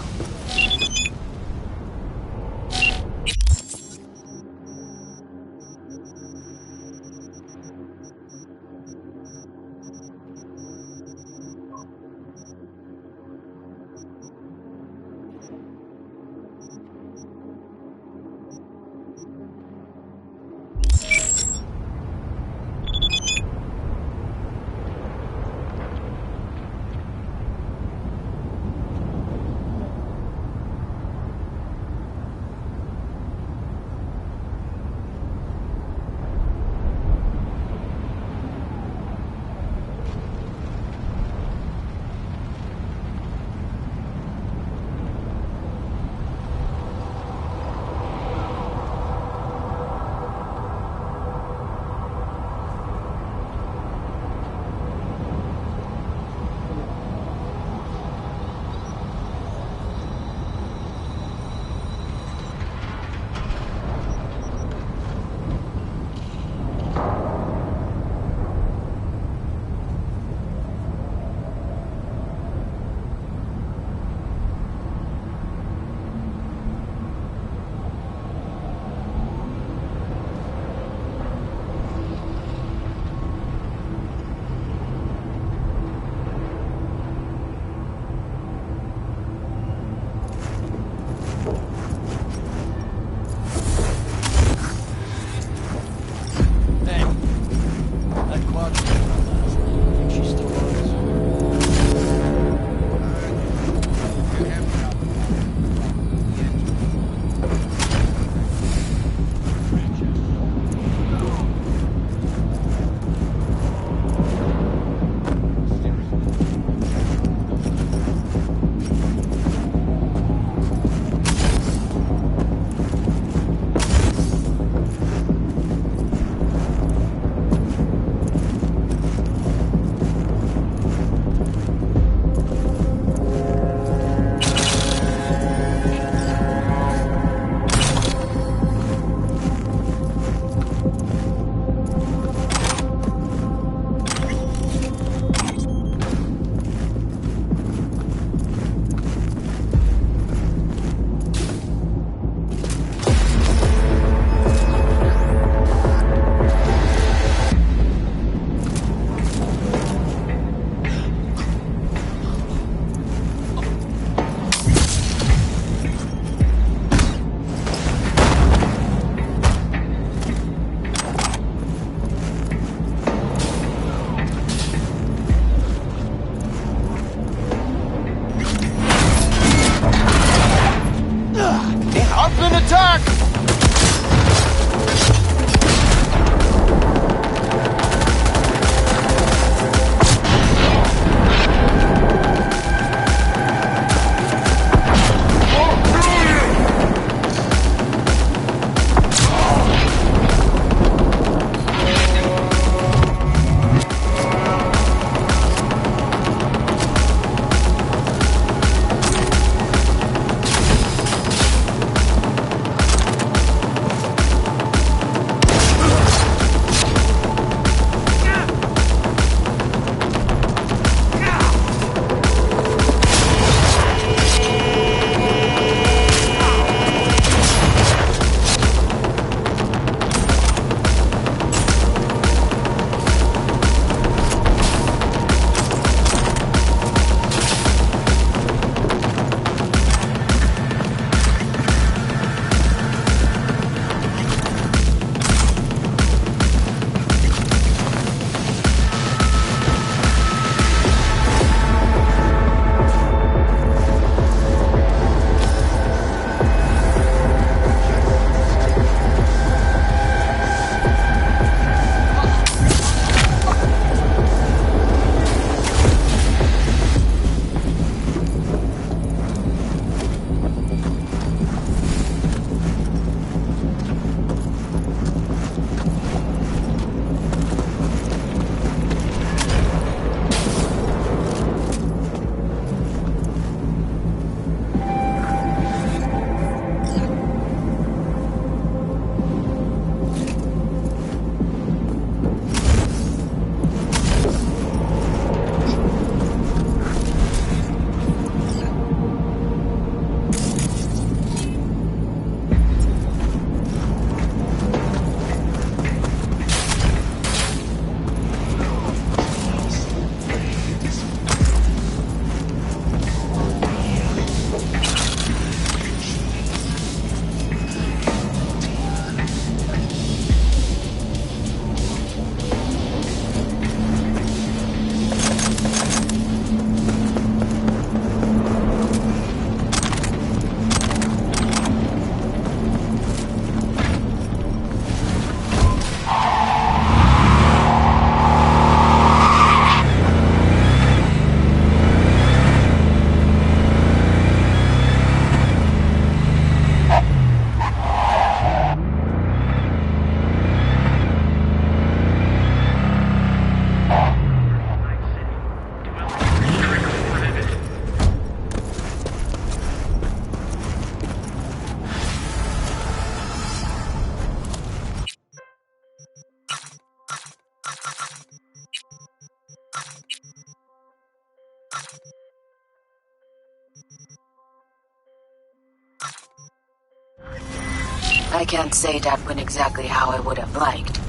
I can't say that went exactly how I would have liked,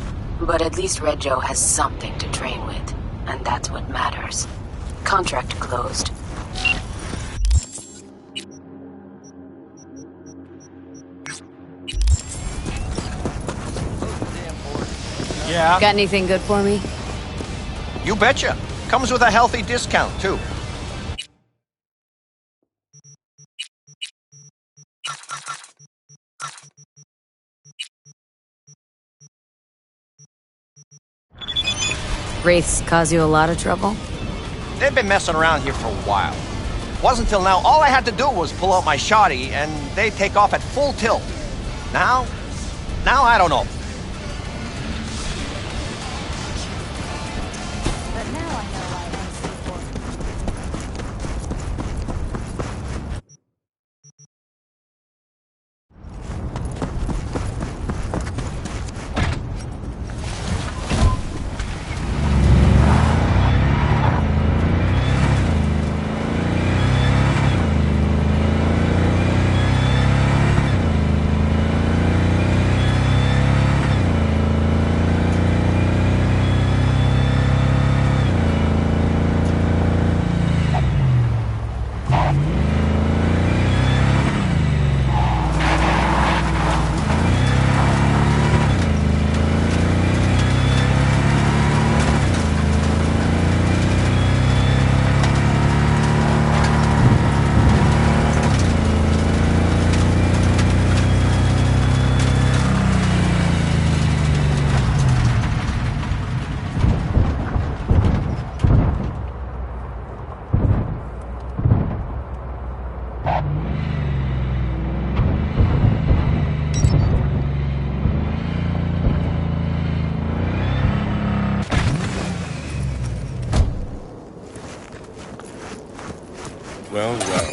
but at least Red Joe has something to train with, and that's what matters. Contract closed. Yeah? Got anything good for me? You betcha. Comes with a healthy discount, too. Wraiths cause you a lot of trouble? They've been messing around here for a while. Wasn't till now all I had to do was pull out my shoddy, and they take off at full tilt. Now I don't know. Well, well.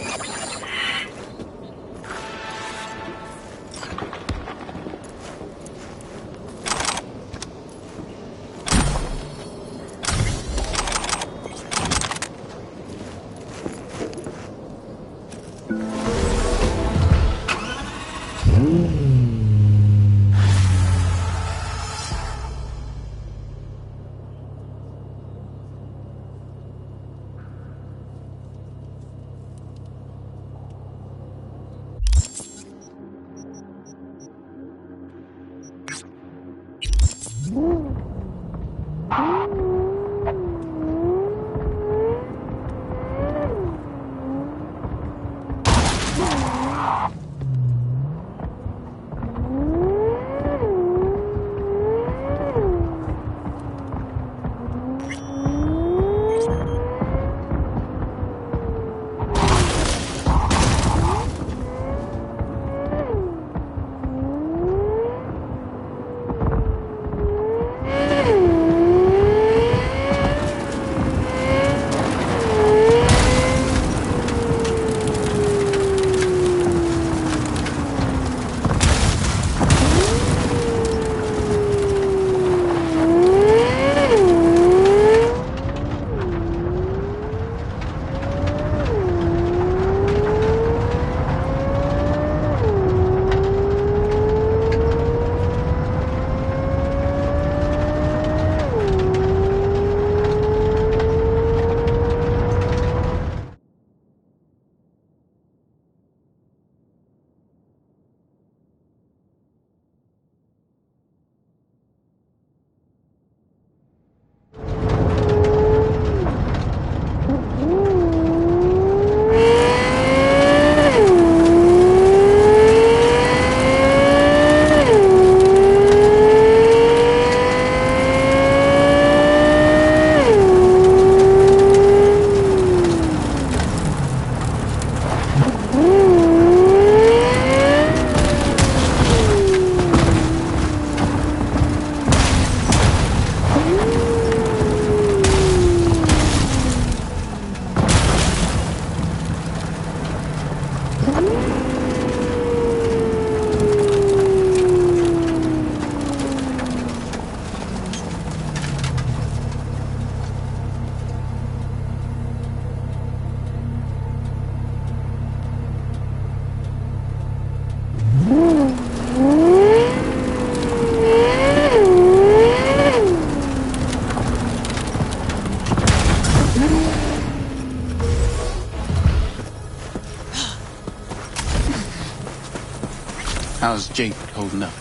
How's Jake holding up?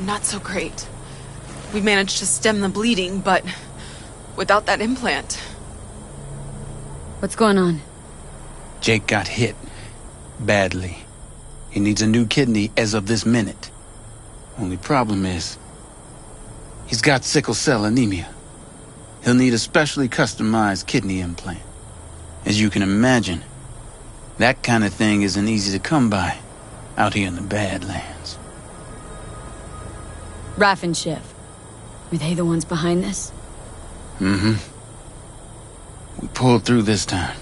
Not so great. We managed to stem the bleeding, but without that implant. What's going on? Jake got hit. Badly. He needs a new kidney as of this minute. Only problem is, he's got sickle cell anemia. He'll need a specially customized kidney implant. As you can imagine, that kind of thing isn't easy to come by out here in the Badlands. Raph and Shiv. Were they the ones behind this? Mm-hmm. We pulled through this time.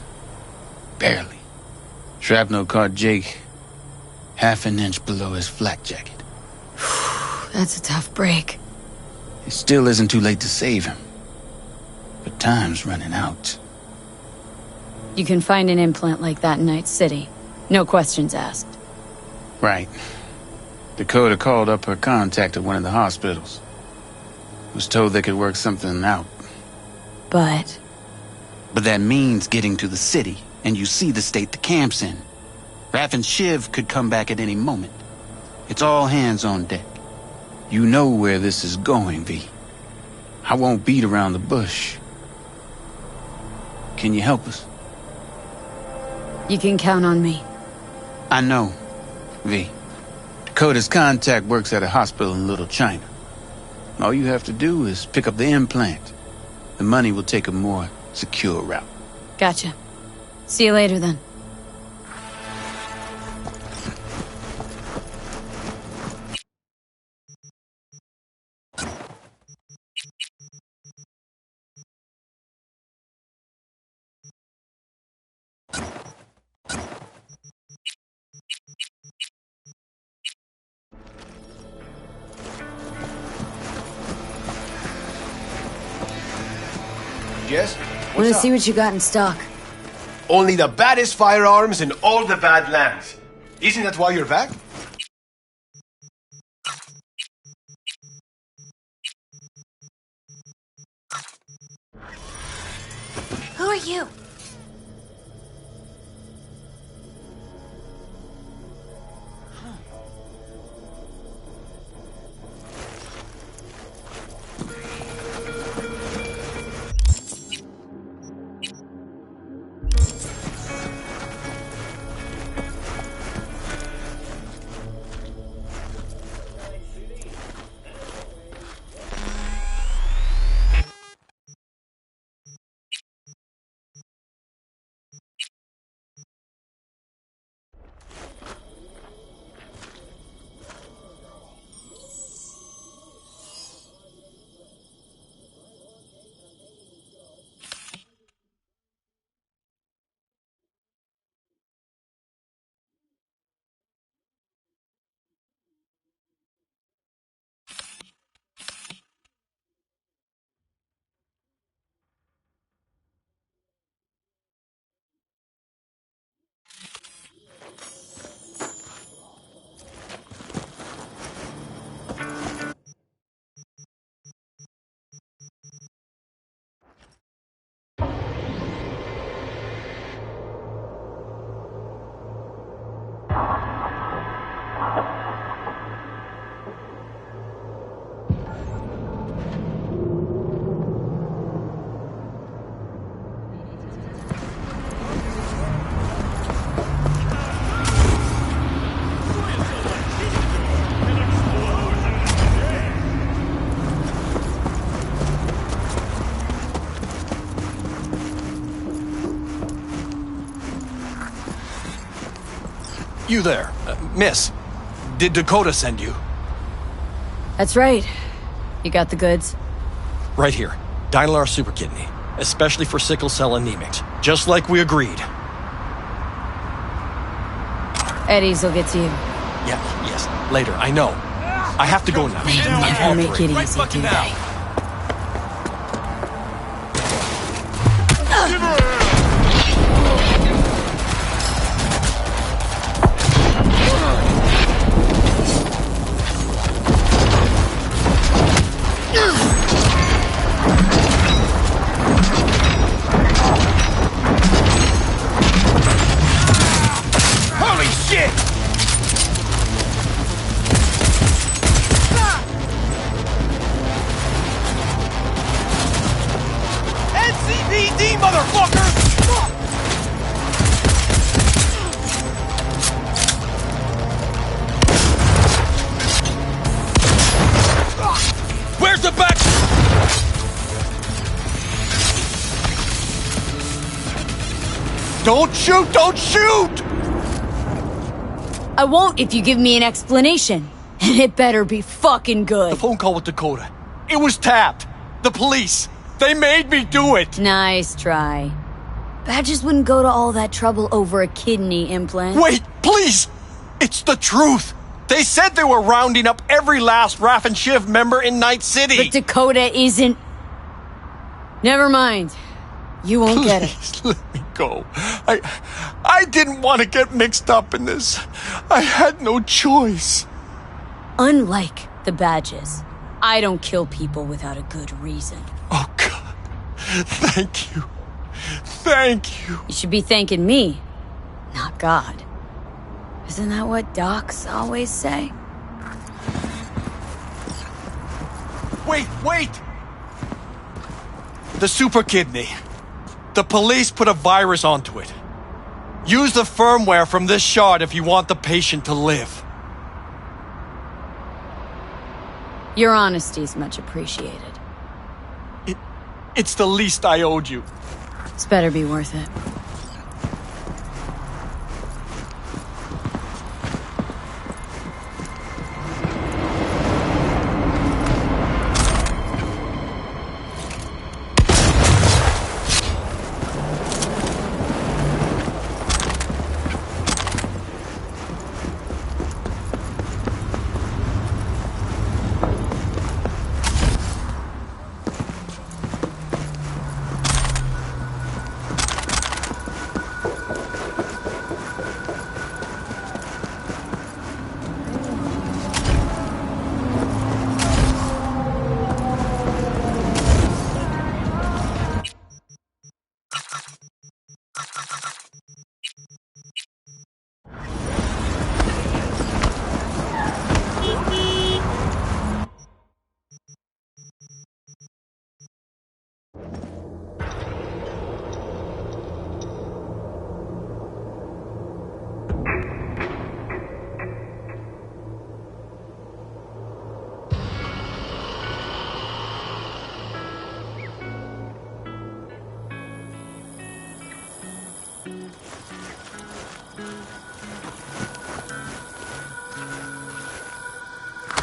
Barely. Shrapnel caught Jake half an inch below his flak jacket. That's a tough break. It still isn't too late to save him. But time's running out. You can find an implant like that in Night City. No questions asked. Right. Dakota called up her contact at one of the hospitals. Was told they could work something out. But that means getting to the city, and you see the state the camp's in. Raph and Shiv could come back at any moment. It's all hands on deck. You know where this is going, V. I won't beat around the bush. Can you help us? you can count on me. I know, V. Dakota's contact works at a hospital in Little China. All you have to do is pick up the implant. The money will take a more secure route. Gotcha. See you later, then. Yes? Want to see what you got in stock? Only the baddest firearms in all the Badlands. Isn't that why you're back? Who are you? You there, miss. Did Dakota send you? That's right. You got the goods? Right here. Dynalar Super Kidney. Especially for sickle cell anemics. Just like we agreed. Eddie's will get to you. Yeah, yes. Later, I know. I have to go now. They never make it easy, do they? Don't shoot! Don't shoot! I won't if you give me an explanation. And it better be fucking good. The phone call with Dakota. It was tapped. The police. They made me do it. Nice try. Badges wouldn't go to all that trouble over a kidney implant. Wait, please! It's the truth! They said they were rounding up every last Raff and Shiv member in Night City! But Dakota isn't... Never mind. You won't get it. Please let me go. I didn't want to get mixed up in this. I had no choice. Unlike the badges, I don't kill people without a good reason. Oh, God. Thank you. Thank you. You should be thanking me, not God. Isn't that what docs always say? Wait! The super kidney. The police put a virus onto it. Use the firmware from this shard if you want the patient to live. Your honesty is much appreciated. It's the least I owed you. It's better be worth it.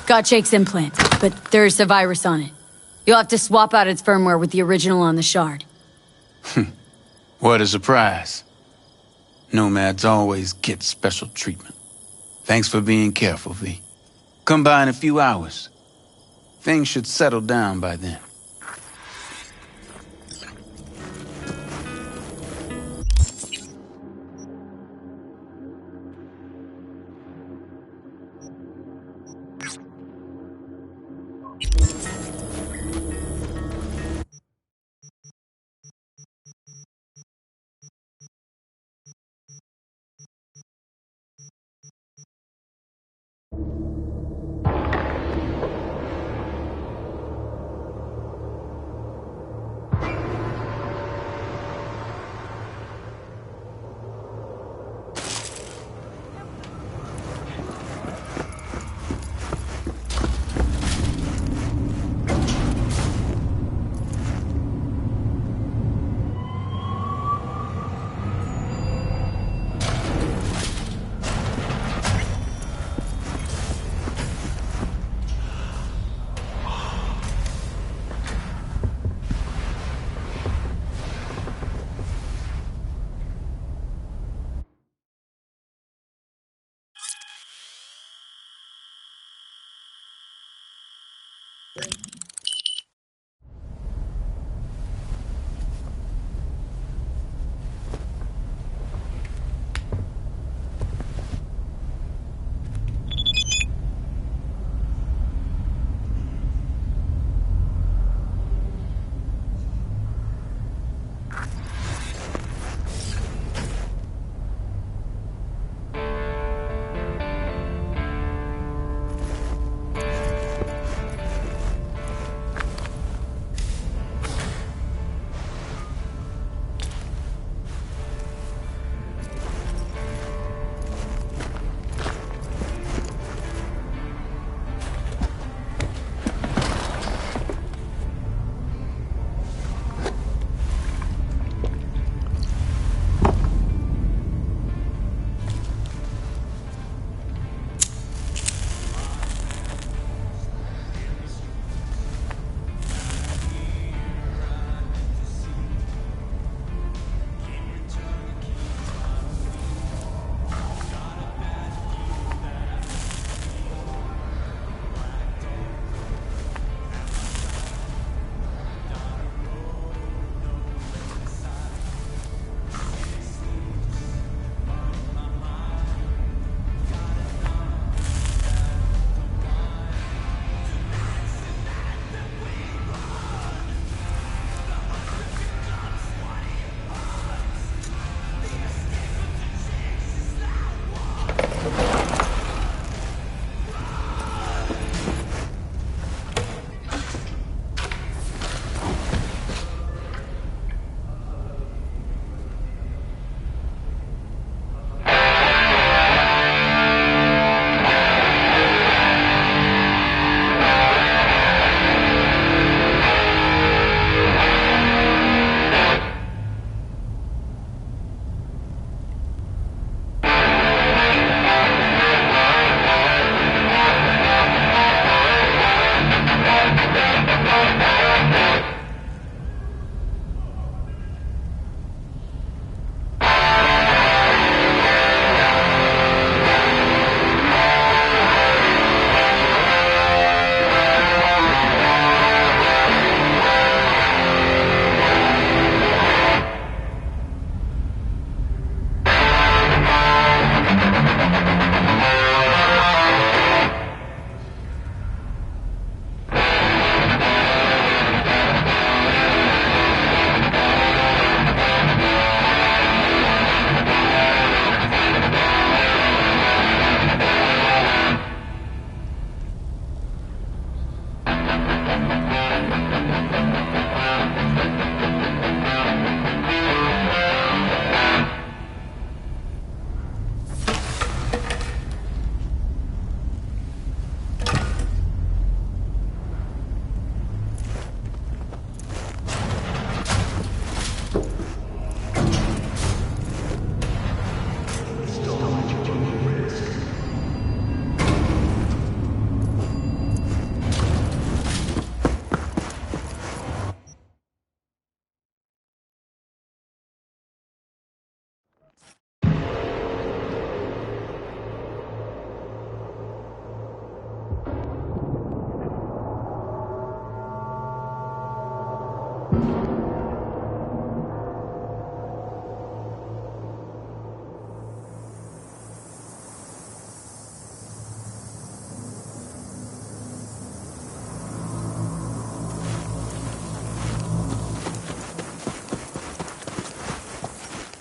Got Jake's implant, but there's a virus on it. You'll have to swap out its firmware with the original on the shard. What a surprise. Nomads always get special treatment. Thanks for being careful, V. Come by in a few hours. Things should settle down by then.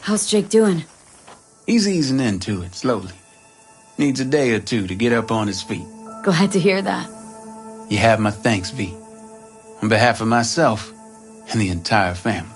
How's Jake doing? He's easing into it slowly. Needs a day or two to get up on his feet. Glad to hear that. You have my thanks, V. On behalf of myself and the entire family.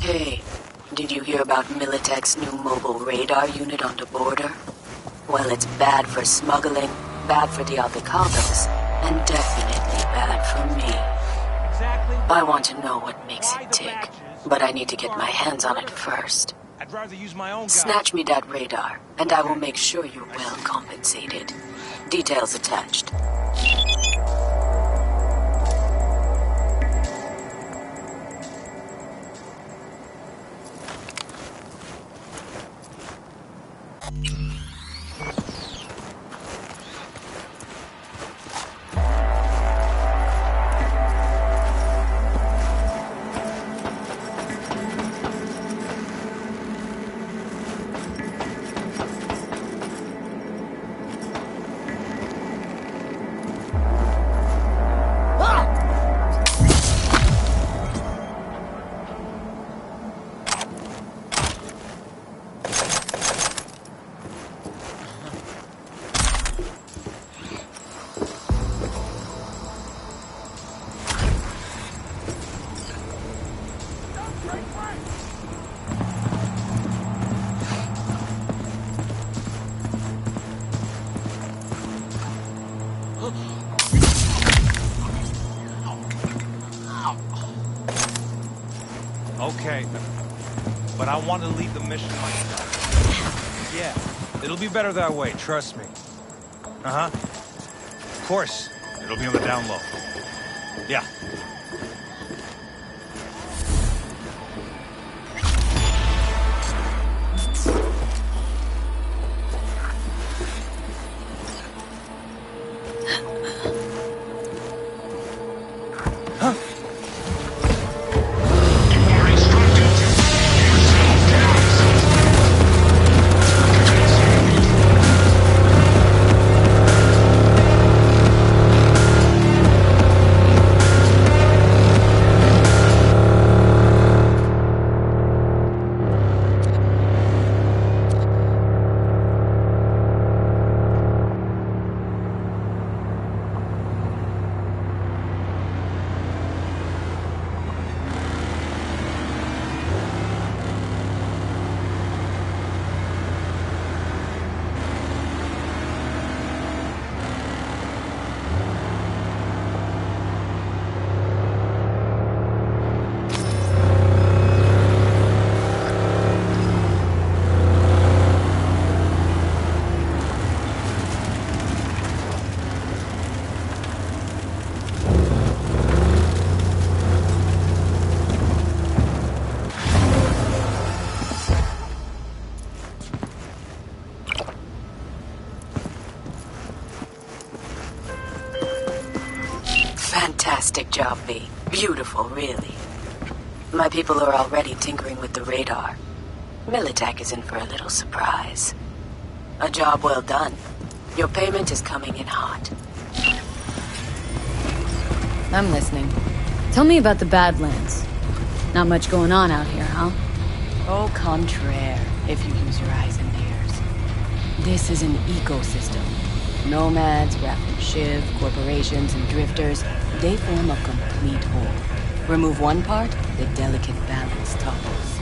Hey, did you hear about Militech's new mobile radar unit on the border? Well, it's bad for smuggling, bad for the avocados, and definitely bad for me. I want to know what makes it tick, but I need to get my hands on it first. I'd rather use my own Snatch me that radar, and I will make sure you're well compensated. Details attached. Okay, but I want to lead the mission myself. Yeah, it'll be better that way, trust me. Uh-huh. Of course, it'll be on the down low. Yeah. be. Beautiful, really. My people are already tinkering with the radar. Militech is in for a little surprise. A job well done. Your payment is coming in hot. I'm listening. Tell me about the Badlands. Not much going on out here, huh? Au contraire, if you use your eyes and ears. This is an ecosystem. Nomads, Raff and Shiv, corporations, and drifters, they form a complete whole. Remove one part, the delicate balance topples.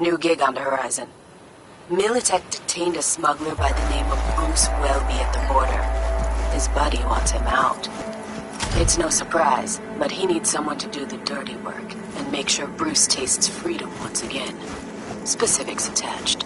New gig on the horizon. Militech detained a smuggler by the name of Bruce Welby at the border. His buddy wants him out. It's no surprise, but he needs someone to do the dirty work and make sure Bruce tastes freedom once again. Specifics attached.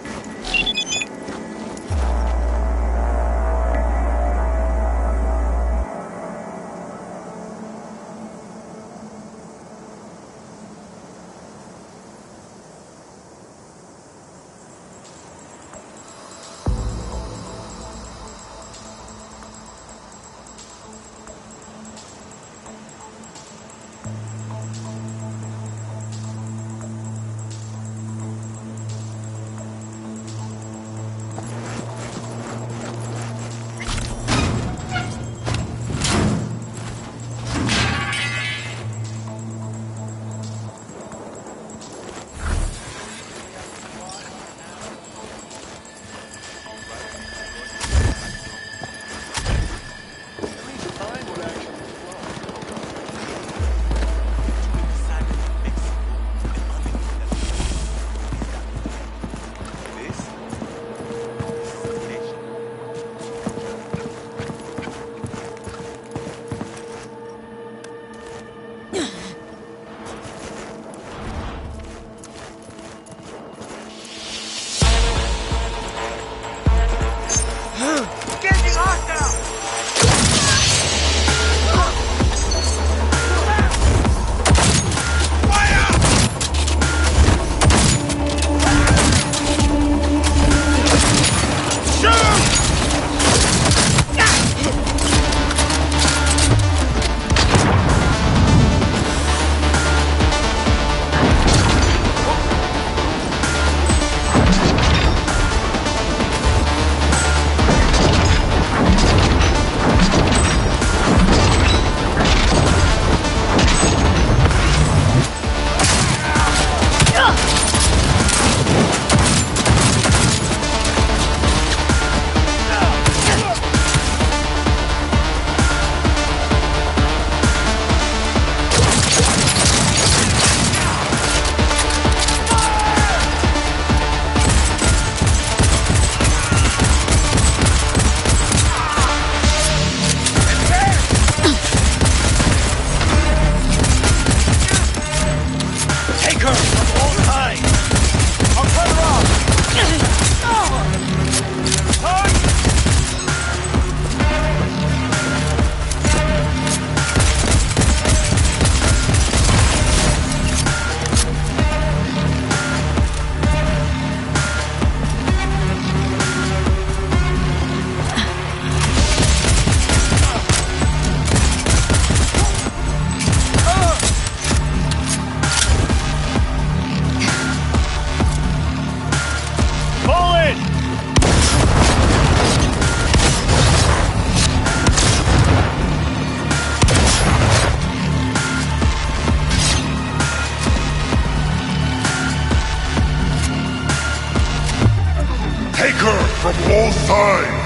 from all sides!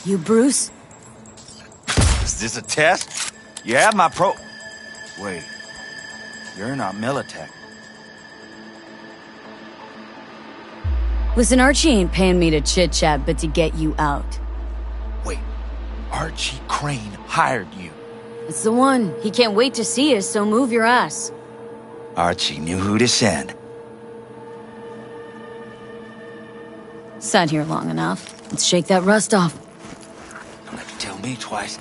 You Bruce? Is this a test? You have my pro... Wait. You're not Militech. Listen, Archie ain't paying me to chit-chat, but to get you out. Wait. Archie Crane hired you. It's the one. He can't wait to see us, so move your ass. Archie knew who to send. Sat here long enough. Let's shake that rust off. Don't have to tell me twice.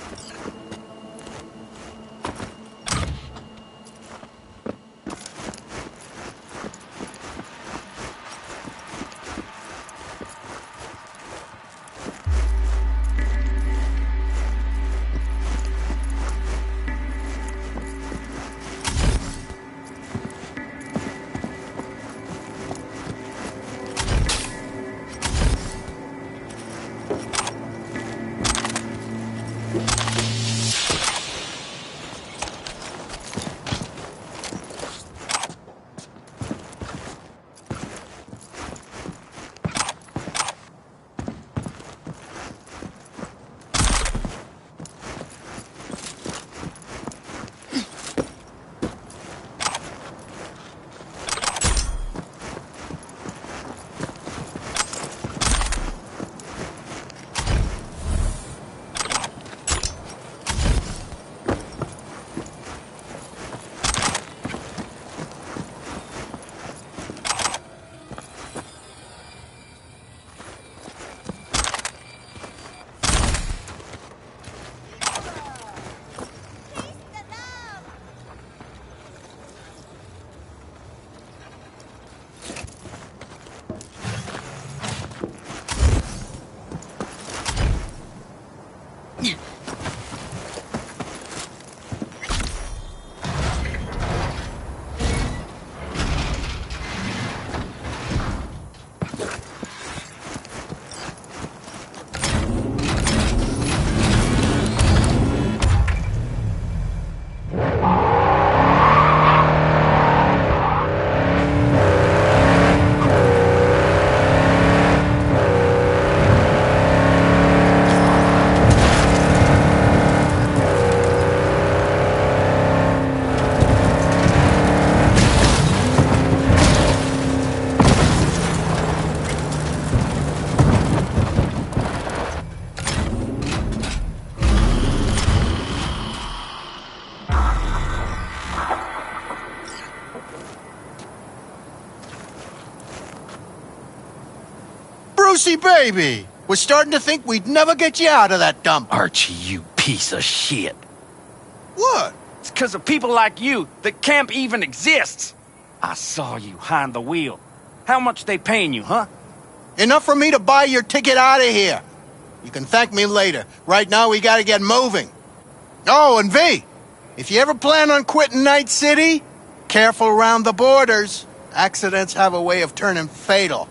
Brucey, baby! We're starting to think we'd never get you out of that dump. Archie, you piece of shit. What? It's because of people like you that camp even exists. I saw you behind the wheel. How much they paying you, huh? Enough for me to buy your ticket out of here. You can thank me later. Right now, we gotta get moving. Oh, and V, if you ever plan on quitting Night City, careful around the borders. Accidents have a way of turning fatal.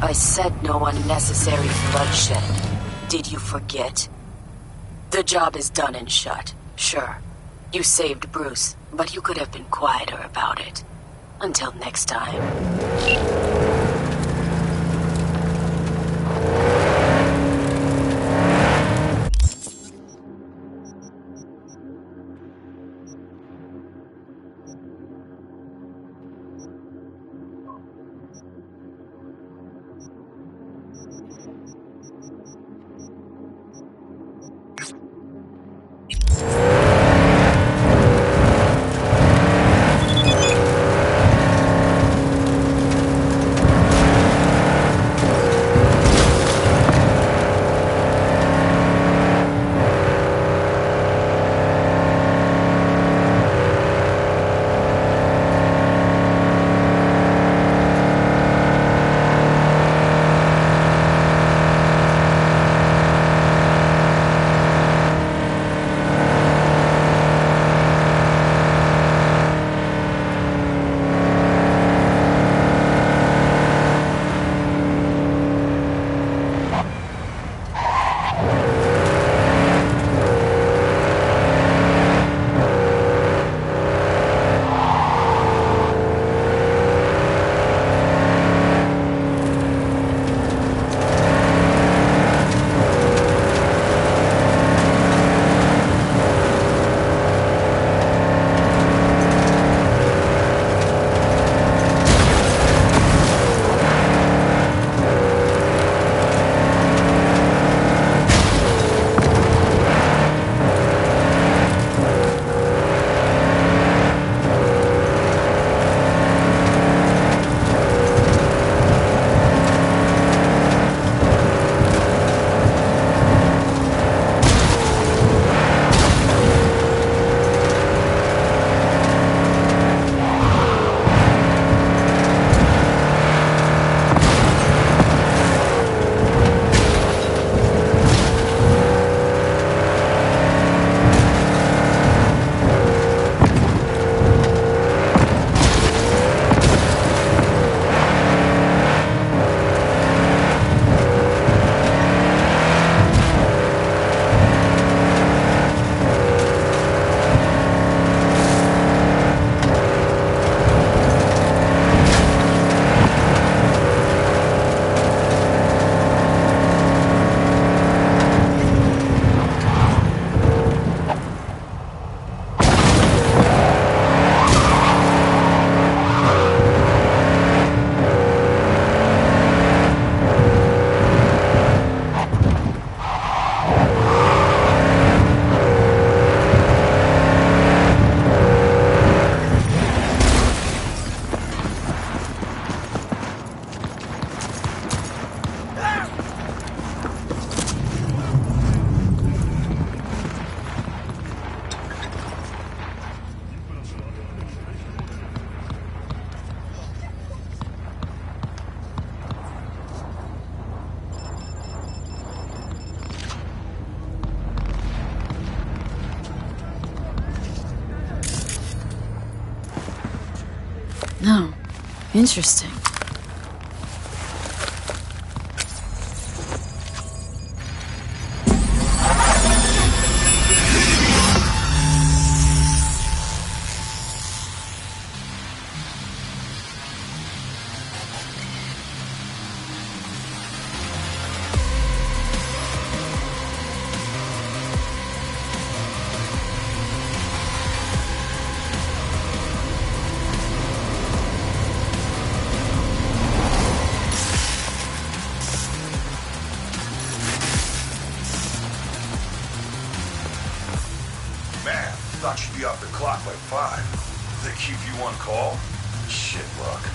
I said no unnecessary bloodshed. Did you forget? The job is done and shut. Sure, you saved Bruce, but you could have been quieter about it. Until next time. Oh, interesting. Man, thought you'd be off the clock by 5. Did they keep you on call? Shit luck.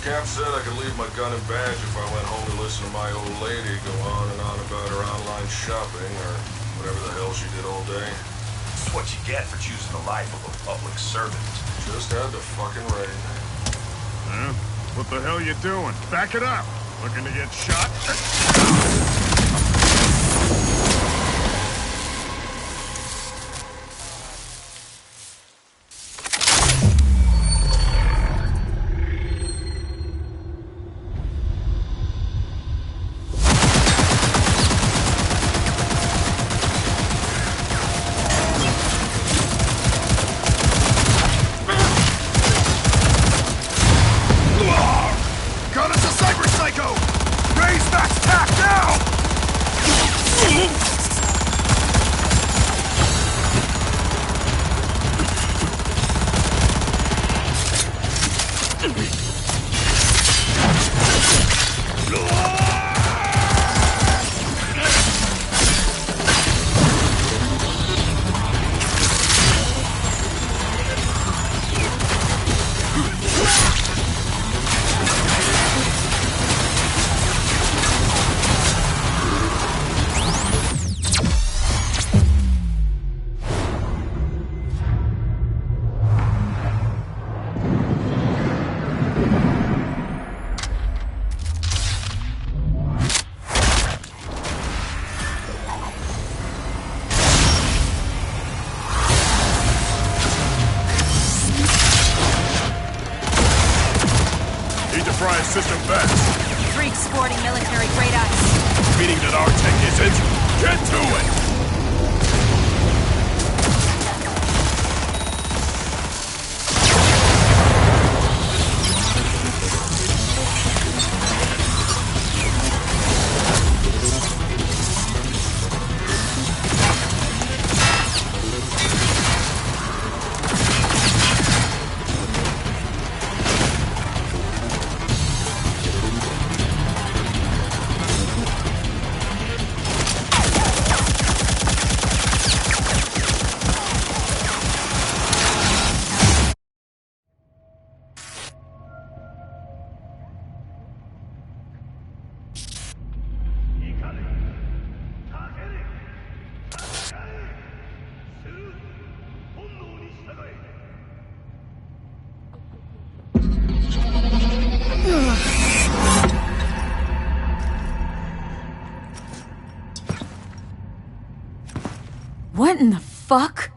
Cap said I could leave my gun and badge if I went home to listen to my old lady go on and on about her online shopping or whatever the hell she did all day. It's what you get for choosing the life of a public servant. Just had to fucking rain. Huh? What the hell you doing? Back it up! Looking to get shot? Got us a cyber psycho! Raise max tack now! Enterprise system best. Freak sporting military-grade ice. Meaning that our tech isn't? Get to it! What in the fuck?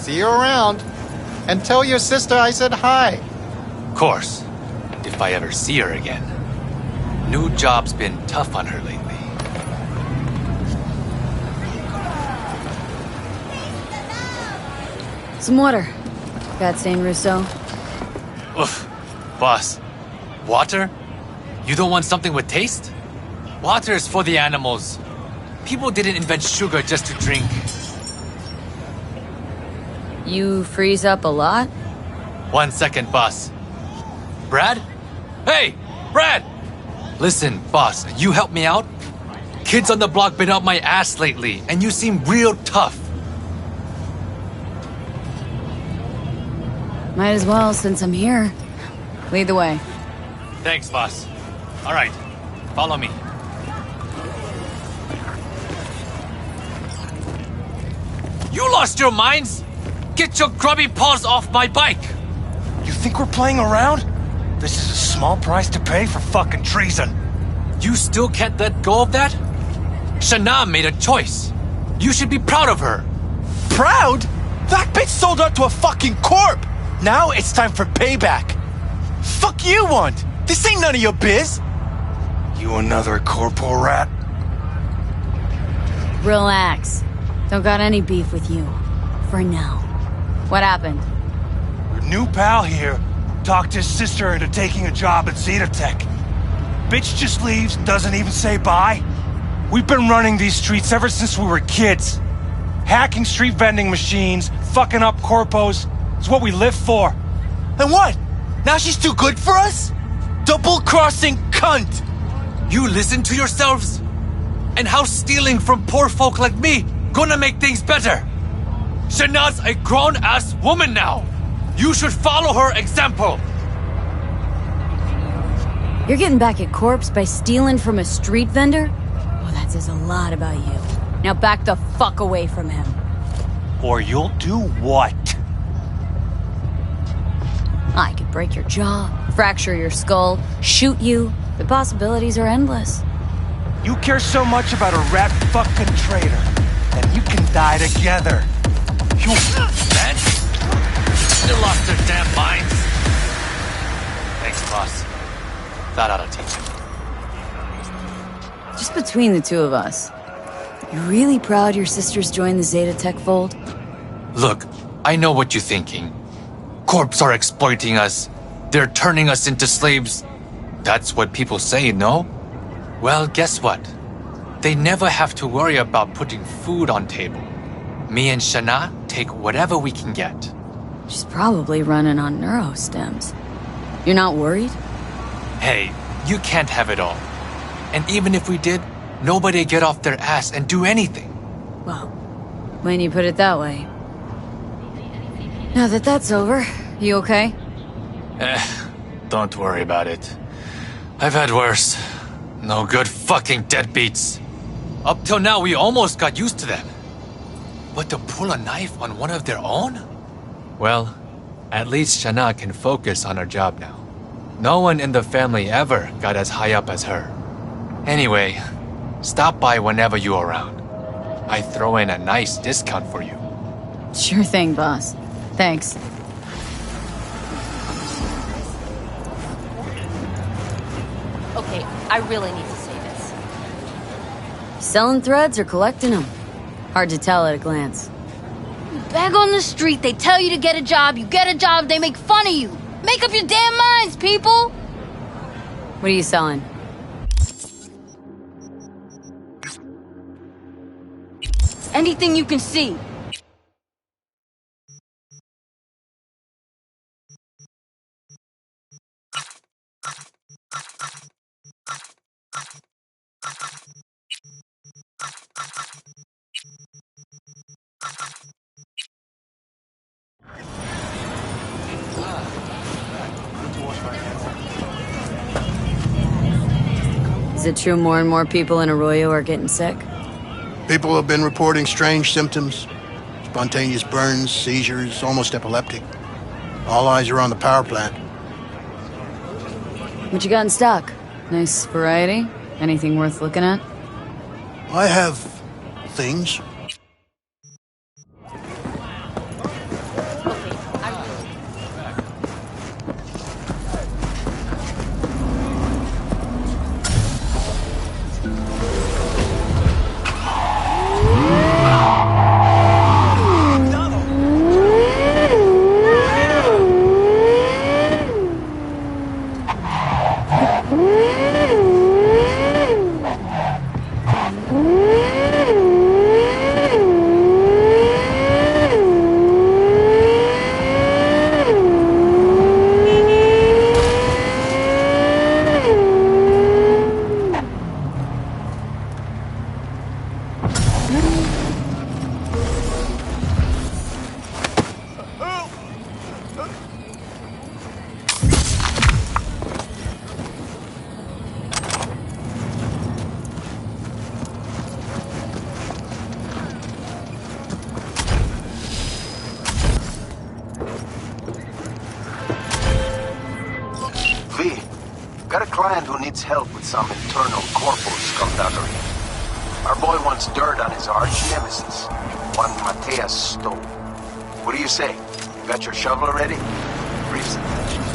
See you around. And tell your sister I said hi. Of course. If I ever see her again. New job's been tough on her lately. Some water. Got St. Rousseau? Oof. Boss. Water? You don't want something with taste? Water is for the animals. People didn't invent sugar just to drink. You freeze up a lot? 1 second, boss. Brad? Hey! Brad! Listen, boss, you help me out? Kids on the block been up my ass lately, and you seem real tough. Might as well, since I'm here. Lead the way. Thanks, boss. All right, follow me. You lost your minds? Get your grubby paws off my bike! You think we're playing around? This is a small price to pay for fucking treason. You still can't let go of that? Shana made a choice. You should be proud of her. Proud? That bitch sold out to a fucking corp! Now it's time for payback. Fuck you want? This ain't none of your biz. You another corporal rat? Relax. Don't got any beef with you. For now. What happened? Your new pal here talked his sister into taking a job at Zetatech. Bitch just leaves, doesn't even say bye. We've been running these streets ever since we were kids. Hacking street vending machines, fucking up corpos. It's what we live for. And what? Now she's too good for us? Double-crossing cunt! You listen to yourselves? And how stealing from poor folk like me gonna make things better? Shana's a grown-ass woman now. You should follow her example. You're getting back at Corpse by stealing from a street vendor? Oh, that says a lot about you. Now back the fuck away from him. Or you'll do what? I could break your jaw, fracture your skull, shoot you. The possibilities are endless. You care so much about a rat fucking traitor, and you can die together. You... Man, they lost their damn minds. Thanks, boss. That ought to teach him. Just between the two of us, you really proud your sisters joined the Zetatech fold? Look, I know what you're thinking. Corps are exploiting us. They're turning us into slaves. That's what people say, no? Well, guess what? They never have to worry about putting food on table. Me and Shana take whatever we can get. She's probably running on neurostems. You're not worried? Hey, you can't have it all. And even if we did, nobody'd get off their ass and do anything. Well, when you put it that way. Now that that's over, you okay? Don't worry about it. I've had worse. No good fucking deadbeats. Up till now, we almost got used to them. But to pull a knife on one of their own? Well, at least Shana can focus on her job now. No one in the family ever got as high up as her. Anyway, stop by whenever you're around. I throw in a nice discount for you. Sure thing, boss. Thanks. Okay, I really need to say this. Selling threads or collecting them? Hard to tell at a glance. Back on the street, they tell you to get a job, you get a job, they make fun of you. Make up your damn minds, people! What are you selling? Anything you can see. Is it true more and more people in Arroyo are getting sick? People have been reporting strange symptoms. Spontaneous burns, seizures, almost epileptic. All eyes are on the power plant. What you got in stock? Nice variety? Anything worth looking at? I have things. Got a client who needs help with some internal corporal skullduggery. Our boy wants dirt on his arch nemesis, one Mateus stole. What do you say? Got your shovel ready? Briefs attached.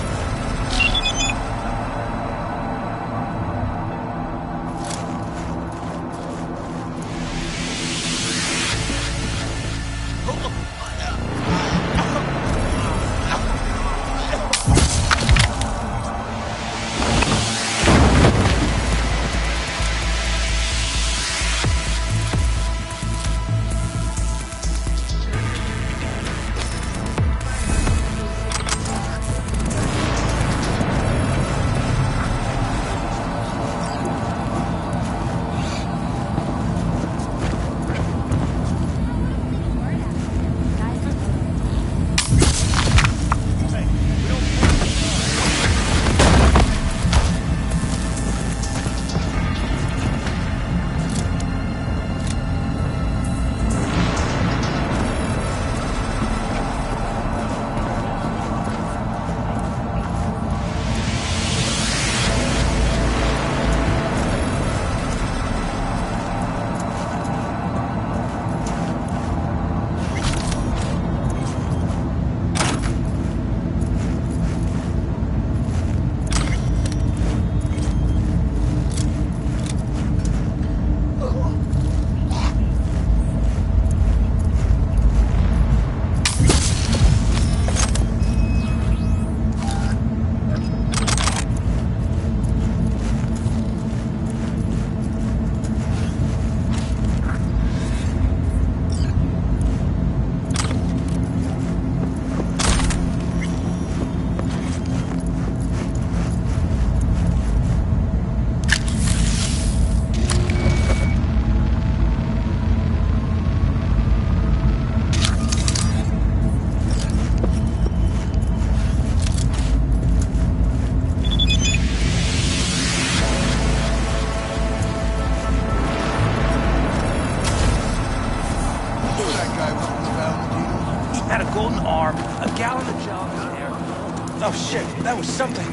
Oh shit, that was something.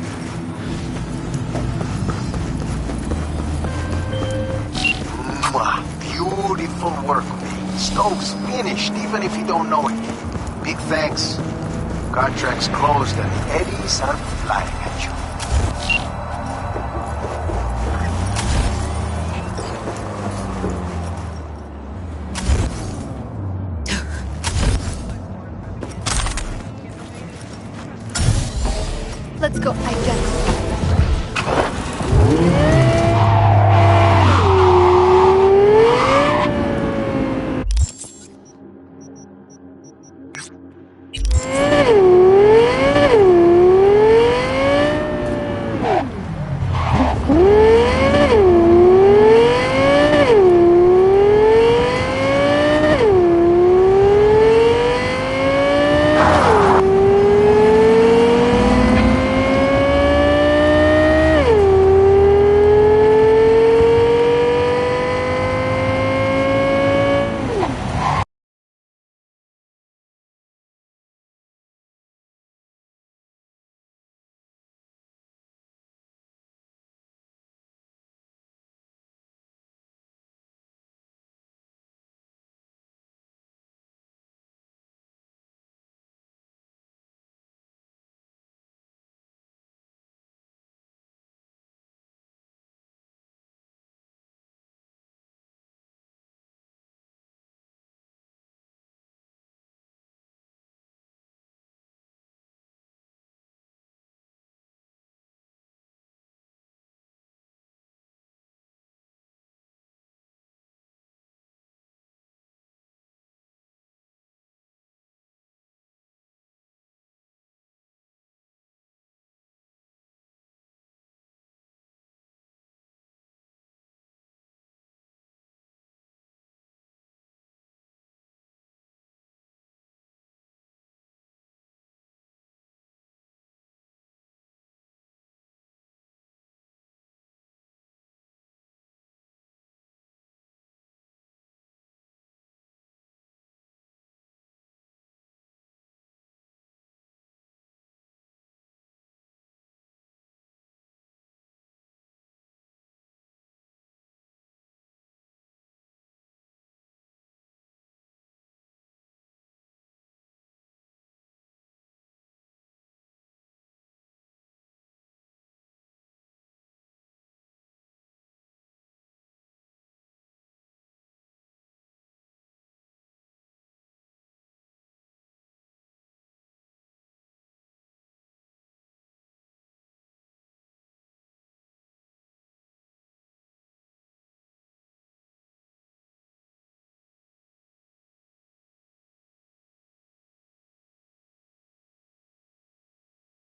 Beautiful work, mate. Stove's finished, even if you don't know it yet. Big thanks. Contract's closed and the eddies are flying at you. Let's go. I